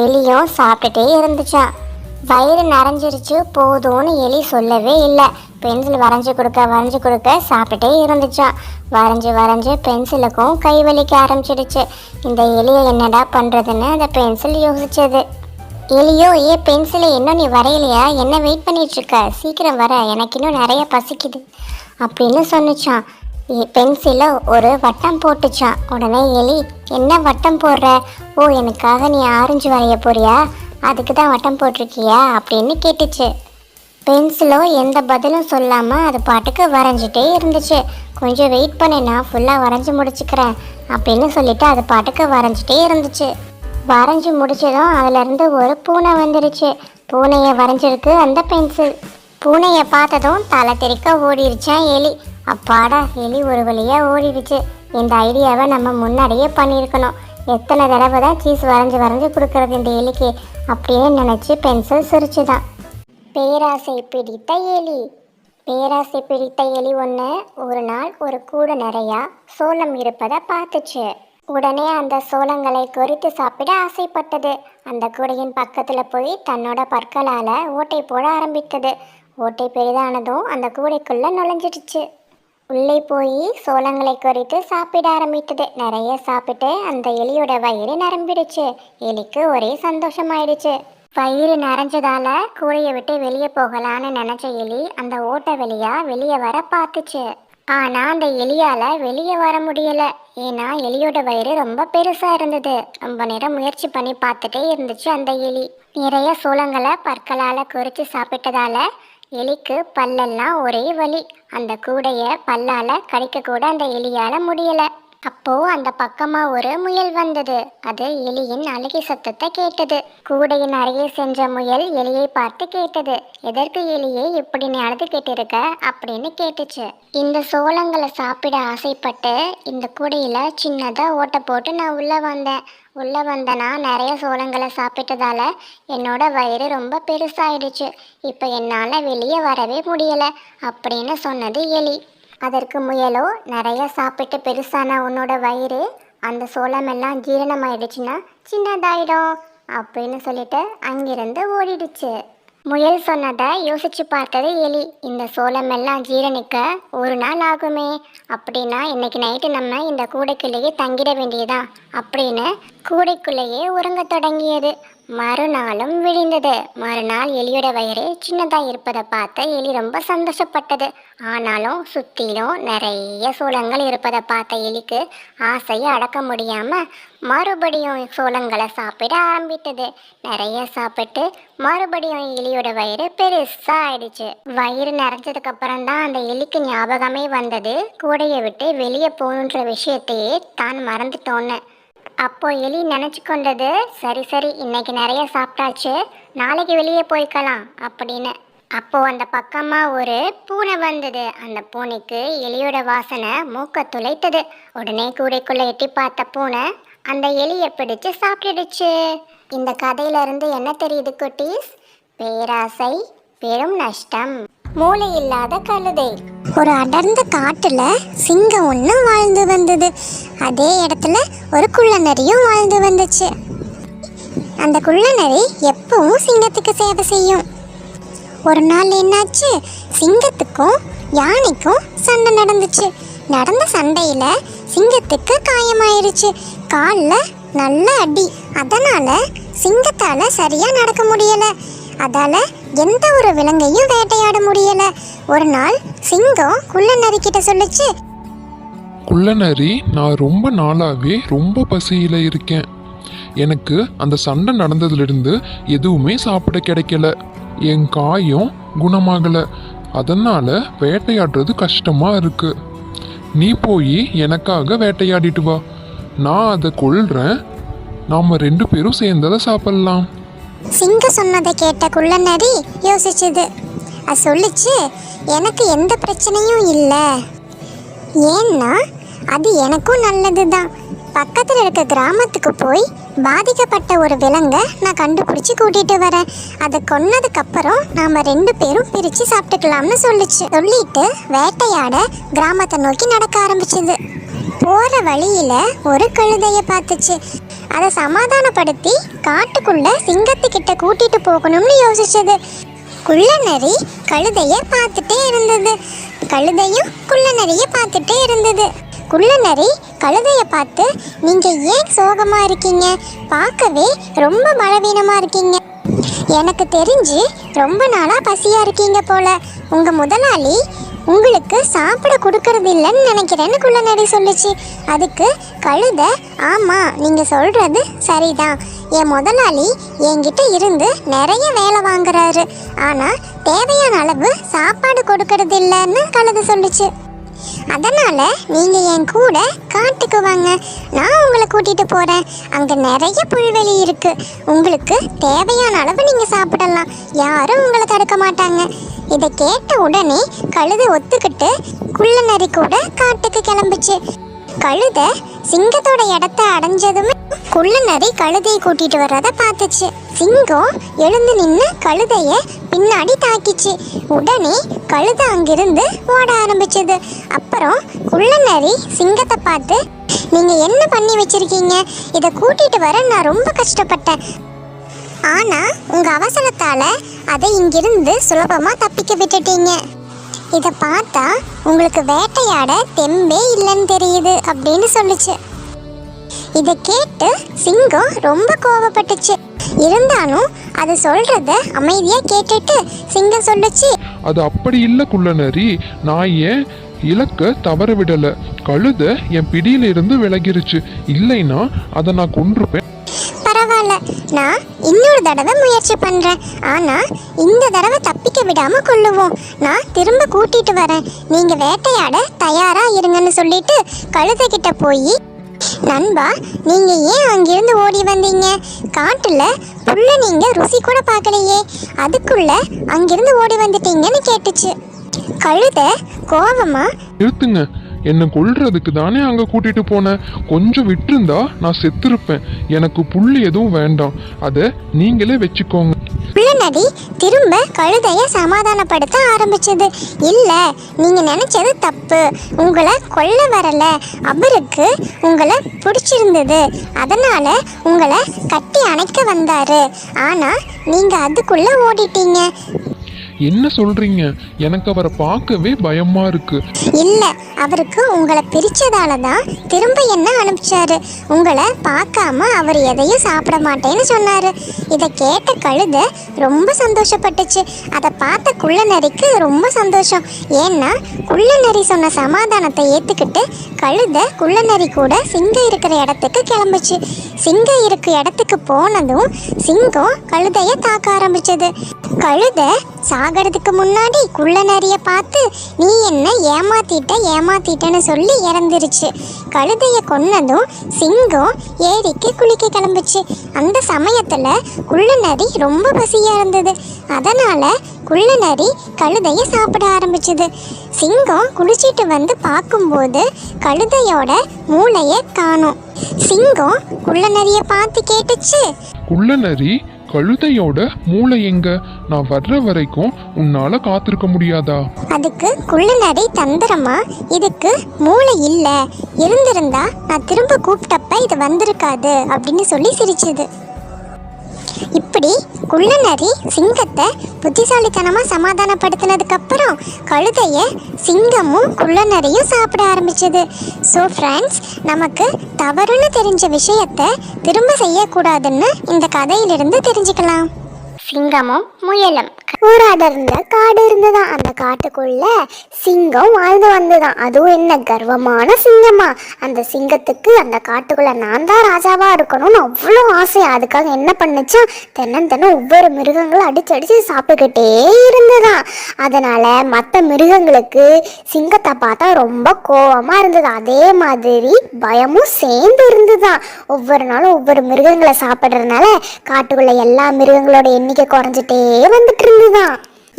எலியும் சாப்பிட்டுட்டே இருந்துச்சான். வயிறு நிறைஞ்சிருச்சு போதும்னு எலி சொல்லவே இல்லை. பென்சில் வரைஞ்சி கொடுக்க சாப்பிட்டுட்டே இருந்துச்சான். வரைஞ்சி பென்சிலுக்கும் கை வலிக்க ஆரம்பிச்சிடுச்சு. இந்த எலியை என்னடா பண்ணுறதுன்னு அந்த பென்சில் யோசிச்சது. எலியோ, பென்சிலை இன்னும் நீ வரையலையா? என்ன வெயிட் பண்ணிகிட்ருக்க? சீக்கிரம் வர, எனக்கு இன்னும் நிறைய பசிக்குது அப்படின்னு சொன்னிச்சான். பென்சிலை ஒரு வட்டம் போட்டுச்சான். உடனே எலி, என்ன வட்டம் போடுற? ஓ, எனக்காக நீ ஆரஞ்சு வரைய போறியா? அதுக்கு தான் வட்டம் போட்டிருக்கியா அப்படின்னு கேட்டுச்சு. பென்சிலோ எந்த பதிலும் சொல்லாமல் அது பாட்டுக்கு வரைஞ்சிட்டே இருந்துச்சு. கொஞ்சம் வெயிட் பண்ணி, நான் ஃபுல்லாக வரைஞ்சி முடிச்சுக்கிறேன் அப்படின்னு சொல்லிட்டு அது பாட்டுக்கு வரைஞ்சிட்டே இருந்துச்சு. வரைஞ்சி முடிச்சதும் அதுலேருந்து ஒரு பூனை வந்துடுச்சு. பூனையை வரைஞ்சிருக்கு அந்த பென்சில். பூனையை பார்த்ததும் தலை தெறிக்க ஓடிடுச்சான் எலி. அப்பாடா, எலி ஒரு வழியாக ஓடிடுச்சு. இந்த ஐடியாவை நம்ம முன்னாடியே பண்ணியிருக்கணும். எத்தனை தடவை தான் சீஸ் வரைஞ்சி கொடுக்கறது இந்த எலிக்கு அப்படின்னு நினச்சி பென்சில் சிரிச்சுதான். பேராசை பிடித்த எலி ஒன்று ஒரு நாள் ஒரு கூடை நிறையா சோளம் இருப்பதை பார்த்துச்சு. உடனே அந்த சோளங்களை கொறித்து சாப்பிட ஆசைப்பட்டது. அந்த கூடையின் பக்கத்தில் போய் தன்னோட பற்களால் ஓட்டை போட ஆரம்பித்தது. ஓட்டை பெரிதானதும் அந்த கூடைக்குள்ளே நுழைஞ்சிடுச்சு. உள்ளே போய் சோளங்களை கொறித்து சாப்பிட ஆரம்பித்தது. நிறைய சாப்பிட்டு அந்த எலியோட வயிறு நிரம்பிடுச்சு. எலிக்கு ஒரே சந்தோஷமாயிடுச்சு. வயிறு நிறைஞ்சதால கூடையை விட்டு வெளியே போகலான்னு நினச்ச எலி அந்த ஓட்டை வழியாக வெளியே வர பார்த்துச்சு. ஆனால் அந்த எலியால் வெளியே வர முடியலை. ஏன்னா எலியோட வயிறு ரொம்ப பெருசாக இருந்தது. ரொம்ப நேரம் முயற்சி பண்ணி பார்த்துட்டே இருந்துச்சு அந்த எலி. நிறைய சோளங்களை பற்களால் கொறித்து சாப்பிட்டதால எலிக்கு பல்லெல்லாம் ஒரே வலி. அந்த கூடையை பல்லால் கடிக்கக்கூட அந்த எலியால் முடியலை. அப்போது அந்த பக்கமாக ஒரு முயல் வந்தது. அது எலியின் அழுகை சத்தத்தை கேட்டது. கூடையின் அருகே சென்ற முயல் எலியை பார்த்து கேட்டது, எதற்கு எலியை இப்படி நீ அழுது கேட்டிருக்க அப்படின்னு கேட்டுச்சு. இந்த சோளங்களை சாப்பிட ஆசைப்பட்டு இந்த கூடையில் சின்னதாக ஓட்டை போட்டு நான் உள்ளே வந்தேன்னா நிறைய சோளங்களை சாப்பிட்டதால என்னோட வயிறு ரொம்ப பெருசாயிடுச்சு. இப்போ என்னால் வெளியே வரவே முடியலை அப்படின்னு சொன்னது எலி. அதற்கு முயலோ, நிறைய சாப்பிட்டு பெருசான உன்னோட வயிறு அந்த சோளமெல்லாம் ஜீரணமாயிடுச்சுன்னா சின்னதாயிடும் அப்படின்னு சொல்லிட்டு அங்கிருந்து ஓடிடுச்சு. முயல் சொன்னதை யோசிச்சு பார்த்தது எலி. இந்த சோளமெல்லாம் ஜீரணிக்க ஒரு நாள் ஆகுமே, அப்படின்னா இன்னைக்கு நைட்டு நம்ம இந்த கூடைக்குள்ளேயே தங்கிட வேண்டியதா அப்படின்னு கூடைக்குள்ளேயே உறங்க தொடங்கியது. மறுநாளும் விழிந்தது. மறுநாள் எலியோட வயிறு சின்னதாக இருப்பதை பார்த்த எலி ரொம்ப சந்தோஷப்பட்டது. ஆனாலும் சுற்றிலும் நிறைய சோளங்கள் இருப்பதை பார்த்த எலிக்கு ஆசையை அடக்க முடியாமல் மறுபடியும் சோளங்களை சாப்பிட ஆரம்பித்தது. நிறைய சாப்பிட்டு மறுபடியும் எலியோட வயிறு பெருசாக ஆயிடுச்சு. வயிறு நிறைஞ்சதுக்கு அப்புறம் தான் அந்த எலிக்கு ஞாபகமே வந்தது, கூடையை விட்டு வெளியே போகணுன்ற விஷயத்தையே தான் மறந்துட்டோன்னு. அப்போ எலி நினச்சி கொண்டது, சரி இன்னைக்கு நிறைய சாப்பிட்டாச்சு, நாளைக்கு வெளியே போய்க்கலாம் அப்படின்னு. அப்போது அந்த பக்கமாக ஒரு பூனை வந்தது. அந்த பூனைக்கு எலியோட வாசனை மூக்க துளைத்தது. உடனே கூடைக்குள்ளே எட்டி பார்த்த பூனை அந்த எலியை பிடிச்சு சாப்பிட்டுடுச்சு. இந்த கதையிலிருந்து என்ன தெரியுது குட்டீஸ்? பேராசை பெரும் நஷ்டம். மூளை இல்லாத கழுதை. ஒரு அடர்ந்த காட்டுல சிங்கம் ஒன்று வாழ்ந்து வந்தது. அதே இடத்துல ஒரு குள்ளநரியும் வாழ்ந்து வந்துச்சு. அந்த குள்ளநரி எப்பவும் சிங்கத்துக்கு சேவை செய்யும். ஒரு நாள் என்னாச்சு, சிங்கத்துக்கும் யானைக்கும் சண்டை நடந்துச்சு. நடந்த சண்டையில சிங்கத்துக்கு காயமாயிருச்சு. காலில் நல்ல அடி. அதனால சிங்கத்தால சரியா நடக்க முடியல. அதால எந்த ஒரு விலங்கையும் வேட்டையாட முடியல. ஒரு நாள் சிங்கம் குள்ளநரி கிட்ட சொல்லுச்சு, குள்ளநரி, நான் ரொம்ப நாளாவே ரொம்ப பசியில இருக்கேன். எனக்கு அந்த சண்டை நடந்ததுலேருந்து எதுவுமே சாப்பிட கிடைக்கல. என் காயம் குணமாகல. அதனால வேட்டையாடுறது கஷ்டமா இருக்கு. நீ போய் எனக்காக வேட்டையாடிட்டு வா, நான் அதை கொல்றேன். நாம 2 பேரும் சேர்ந்ததை சாப்பிடலாம். சிங்கம் சொன்னதை கேட்ட குள்ளநரி யோசிச்சுது. அது சொல்லிச்சு, எனக்கு எந்த பிரச்சனையும் இல்லை. ஏன்னா அது எனக்கும் நல்லது தான். பக்கத்தில் இருக்க கிராமத்துக்கு போய் பாதிக்கப்பட்ட ஒரு விலங்கை நான் கண்டுபிடிச்சி கூட்டிட்டு வரேன். அதை கொன்னதுக்கு அப்புறம் நாம 2 பேரும் பிரிச்சு சாப்பிட்டுக்கலாம்னு சொல்லிட்டு வேட்டையாட கிராமத்தை நோக்கி நடக்க ஆரம்பிச்சது. போற வழியில ஒரு கழுதைய பார்த்துச்சு. அதை சமாதானப்படுத்தி காட்டுக்குள்ள சிங்கத்துக்கிட்ட கூட்டிட்டு போகணும்னு யோசிச்சது. குள்ளநரி கழுதைய பார்த்துட்டே இருந்தது. கழுதையும் குள்ளநரிய பார்த்துட்டே இருந்தது. குள்ளநரி கழுதைய பார்த்து, நீங்க ஏன் சோகமா இருக்கீங்க? பார்க்கவே ரொம்ப பலவீனமா இருக்கீங்க. எனக்கு தெரிஞ்சு ரொம்ப நாளா பசியா இருக்கீங்க போல. உங்க முதலாளி உங்களுக்கு சாப்பிட கொடுக்கறது இல்லைன்னு நினைக்கிறேன்னு குள்ளநரி சொல்லுச்சு. அதுக்கு கழுதை, ஆமா நீங்க சொல்றது சரிதான். என் முதலாளி என்கிட்ட இருந்து நிறைய வேலை வாங்குறாரு, ஆனா தேவையான அளவு சாப்பாடு கொடுக்கறது இல்லைன்னு கழுதை சொல்லுச்சு. அதனால நீங்க என் கூட காட்டுக்கு வாங்க, நான் உங்களை கூட்டிட்டு போறேன். அங்க நிறைய புல்வெளி இருக்கு, உங்களுக்கு தேவையான அளவு நீங்க சாப்பிடலாம், யாரும் உங்களை தடுக்க மாட்டாங்க. இதை கேட்ட உடனே கழுதை ஒத்துக்கிட்டு குள்ளநரி கூட காட்டுக்கு கிளம்புச்சு. கழுதை சிங்கத்தோட இடத்த அடைஞ்சதுமே குள்ளநரி கழுதையை கூட்டிட்டு வர்றத பார்த்துச்சு. சிங்கம் எழுந்து நின்று கழுதைய பின்னாடி தாக்கிச்சு. உடனே கழுதை அங்கிருந்து ஓட ஆரம்பிச்சது. அப்புறம் குள்ளநரி சிங்கத்தை பார்த்து, நீங்க என்ன பண்ணி வச்சிருக்கீங்க? இதை கூட்டிட்டு வர நான் ரொம்ப கஷ்டப்பட்டேன், ஆனா உங்க அவசரத்தால அதை இங்கிருந்து சுலபமா தப்பிக்க விட்டுட்டீங்க. இதை பார்த்தா உங்களுக்கு வேட்டையாட தெம்பே இல்லைன்னு தெரியுது அப்படின்னு சொல்லுச்சு. இதை கேட்டு சிங்கம் ரொம்ப கோபப்பட்டுச்சு. இருந்தாலும் அது சொல்றத அமைதியா கேட்டுட்டு சிங்கம் சொல்லுச்சு, அது அப்படி இல்லை குள்ளநரி, நான் ஏன் இலக்க தவற விடல. கழுத என் பிடியில இருந்து விலகிருச்சு, இல்லைன்னா அதை நான் கொன்றுப்பேன். பரவாயில்ல, நான் இன்னொரு தடவை முயற்சி பண்றேன், ஆனா இந்த தடவை தப்பிக்க விடாம கொள்ளுவோம். நான் திரும்ப கூட்டிட்டு வரேன், நீங்க வேட்டையாட தயாரா இருங்கன்னு சொல்லிட்டு கழுதை கிட்ட போய், நண்பா நீங்க ஏன் அங்கிருந்து ஓடி வந்தீங்க? காட்டுல புல்ல நீங்க ருசி கூட பார்க்கலையே, அதுக்குள்ள அங்கிருந்து ஓடி வந்துட்டீங்கன்னு கேட்டுச்சு. கழுதை கோவமா, நிறுத்துங்க, என்னை கொல்றதுக்கு தானே அங்க கூட்டிட்டு போனேன். கொஞ்சம் விட்டுருந்தா நான் செத்துருப்பேன். எனக்கு புல் எதுவும் வேண்டாம், அதை நீங்களே வச்சுக்கோங்க. குள்ளநரி திரும்ப கழுதைய சமாதானப்படுத்த ஆரம்பிச்சது. இல்ல, நீங்க நினைச்சது தப்பு, உங்களை கொல்ல வரல, அவருக்கு உங்களை பிடிச்சிருந்தது, அதனால உங்களை கட்டி அணைக்க வந்தாரு, ஆனா நீங்க அதுக்குள்ள ஓடிட்டீங்க. என்ன சொல்றீங்க? எனக்கு அவரை பார்க்கவே பயமா இருக்கு. இல்ல, அவருக்கு உங்களை பிரிச்சதால தான் திரும்ப என்ன அனுப்பிச்சாரு. உங்களை பார்க்காம அவர் எதையும் சாப்பிட மாட்டேன்னு சொன்னாரு. இதை கேட்ட கழுதை ரொம்ப சந்தோஷப்பட்டுச்சு. அதை பார்த்த குள்ளநரிக்கு ரொம்ப சந்தோஷம். ஏன்னா குள்ளநரி சொன்ன சமாதானத்தை ஏத்துக்கிட்டு கழுதை குள்ளநரி கூட சிங்கம் இருக்கிற இடத்துக்கு கிளம்புச்சு. சிங்கம் இருக்கிற இடத்துக்கு போனதும் சிங்கம் கழுதைய தாக்க ஆரம்பிச்சது. கழுதை சாகிறதுக்கு முன்னாடி குள்ளநரிய பார்த்து, நீ என்ன ஏமாத்திட்டேன்னு சொல்லி இறந்துருச்சு. கழுதைய கொன்னதும் சிங்கம் ஏரிக்கு குளிக்க கிளம்புச்சு. அந்த சமயத்துல குள்ளநரி ரொம்ப பசியா இருந்தது. அதனால குள்ளநரி கழுதைய சாப்பிட ஆரம்பிச்சது. சிங்கம் குளிச்சிட்டு வந்து பார்க்கும்போது கழுதையோட மூளைய காணோம். சிங்கம் குள்ளநரிய பார்த்து கேட்டுச்சு, குள்ளநரி, கழுதையோட மூளை எங்க? நான் வர்ற வரைக்கும் உன்னால காத்திருக்க முடியாதா? அதுக்கு குள்ளநரி தந்திரமா, இதுக்கு மூளை இல்ல, இருந்திருந்தா நான் திரும்ப கூப்பிட்டப்ப இது வந்திருக்காது அப்படின்னு சொல்லி சிரிச்சது. இப்படி குள்ளநரி சிங்கத்தை புத்திசாலித்தனமா சமாதானப்படுத்தினதுக்கு அப்புறம் கழுதைய சிங்கமும் குள்ளநரியும் சாப்பிட ஆரம்பிச்சது. ஸோ ஃப்ரெண்ட்ஸ், நமக்கு தவறுன்னு தெரிஞ்ச விஷயத்த திரும்ப செய்யக்கூடாதுன்னு இந்த கதையிலிருந்து தெரிஞ்சுக்கலாம். சிங்கமும் முயலும் ஒரு அடர்ந்த காடு இருந்துதான். அந்த காட்டுக்குள்ள சிங்கம் வாழ்ந்து வந்துதான். அதுவும் என்ன கர்வமான சிங்கமா! அந்த சிங்கத்துக்கு அந்த காட்டுக்குள்ள நான் தான் ராஜாவா இருக்கணும்னு அவ்வளோ ஆசை. அதுக்காக என்ன பண்ணுச்சா, தினம் ஒவ்வொரு மிருகங்களும் அடிச்சு சாப்பிட்டுக்கிட்டே இருந்துதான். அதனால மற்ற மிருகங்களுக்கு சிங்கத்தை பார்த்தா ரொம்ப கோவமா இருந்தது. அதே மாதிரி பயமும் சேர்ந்து இருந்துதான். ஒவ்வொரு நாளும் ஒவ்வொரு மிருகங்களை சாப்பிட்றதுனால காட்டுக்குள்ள எல்லா மிருகங்களோட எண்ணிக்கை குறைஞ்சிட்டே வந்துட்டு இருந்துதான்.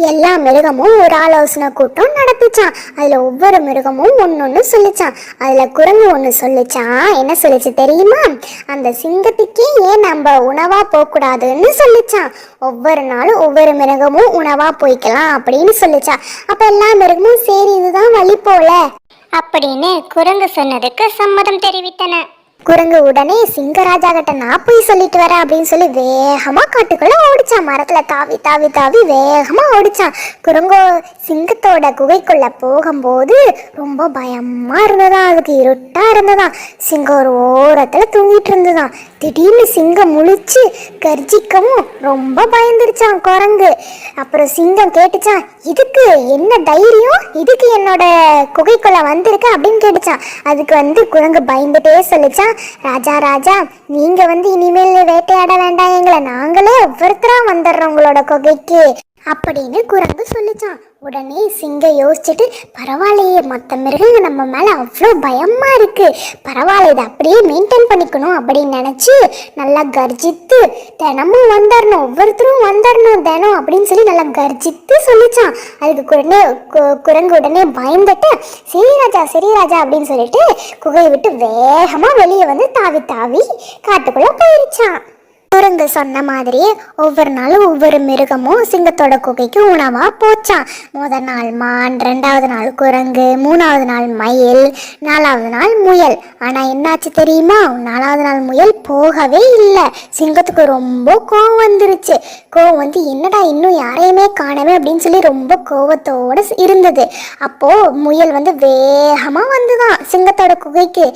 எல்லா மிருகமும் ஒரு ஆலோசனை கூட்டம் நடத்துச்சான். அதுல ஒவ்வொரு மிருகமும் ஒன்னொன்னு சொல்லிச்சான். அதுல குரங்கு ஒண்ணு சொல்லிச்சான். என்ன சொல்லிச்சு தெரியுமா? அந்த சிங்கத்துக்கே ஏன் நம்ம உணவா போகக்கூடாதுன்னு சொல்லிச்சான். ஒவ்வொரு நாளும் ஒவ்வொரு மிருகமும் உணவா போய்க்கலாம் அப்படின்னு சொல்லிச்சான். அப்ப எல்லா மிருகமும் சரி இதுதான் வழி போல அப்படின்னு குரங்கு சொன்னதுக்கு சம்மதம் தெரிவித்தன. குரங்கு உடனே சிங்கராஜா கிட்ட நான் போய் சொல்லிட்டு வரேன் அப்படின்னு சொல்லி வேகமா காட்டுக்குள்ள ஓடிச்சான். மரத்துல தாவி தாவி தாவி வேகமா ஓடிச்சான். குரங்கோ சிங்கத்தோட குகைக்குள்ள போகும்போது ரொம்ப பயமா இருந்ததா. அதுக்கு இருட்டா இருந்ததாம். சிங்கம் ஒரு ஓரத்துல தூங்கிட்டு இருந்ததாம். திடீர்னு சிங்கம் முழிச்சு கர்ஜிக்கவும் ரொம்ப பயந்துருச்சான் குரங்கு. அப்புறம் சிங்கம் கேட்டுச்சான், இதுக்கு என்ன தைரியம், இதுக்கு என்னோட குகைக்குள்ள வந்திருக்க அப்படின்னு கேட்டுச்சான். அதுக்கு குரங்கு பயந்துட்டே சொல்லிச்சான், ராஜா ராஜா நீங்க இனிமேல் வேட்டையாட வேண்டாம், எங்களை நாங்களே ஒவ்வொருத்தரா வந்துடுறோம் உங்களோட குகைக்கு அப்படின்னு குரங்கு சொல்லிச்சான். உடனே சிங்கம் யோசிச்சுட்டு, பரவாயில்லையே மற்ற மிருகங்க நம்ம மேல அவ்வளோ பயமா இருக்கு, பரவாயில்ல இதை அப்படியே மெயின்டைன் பண்ணிக்கணும் அப்படின்னு நினைச்சு நல்லா கர்ஜித்து தினமும் வந்துடணும், ஒவ்வொருத்தரும் வந்துடணும் தினம் அப்படின்னு சொல்லி நல்லா கர்ஜித்து சொல்லிச்சான். அதுக்கு குரங்கு உடனே பயந்துட்டு சரி ராஜா அப்படின்னு சொல்லிட்டு குகையை விட்டு வேகமா வெளியே தாவி தாவி காட்டுக்குள்ள போயிருச்சான். குரங்கு சொன்ன மாதிரியே ஒவ்வொரு நாளும் ஒவ்வொரு மிருகமும் சிங்கத்தோட குகைக்கு உணவா போச்சான். முதல் நாள் மான், 2வது நாள் குரங்கு, 3வது நாள் மயில், 4வது நாள் முயல். ஆனா என்னாச்சு தெரியுமா? 4வது நாள் முயல் போகவே இல்லை. சிங்கத்துக்கு ரொம்ப கோவம் வந்துருச்சு. கோவம் என்னடா இன்னும் யாரையுமே காணவே அப்படின்னு சொல்லி ரொம்ப கோவத்தோட இருந்தது. அப்போ முயல் வேகமா வந்துதான் சிங்கத்தோட குகைக்கு.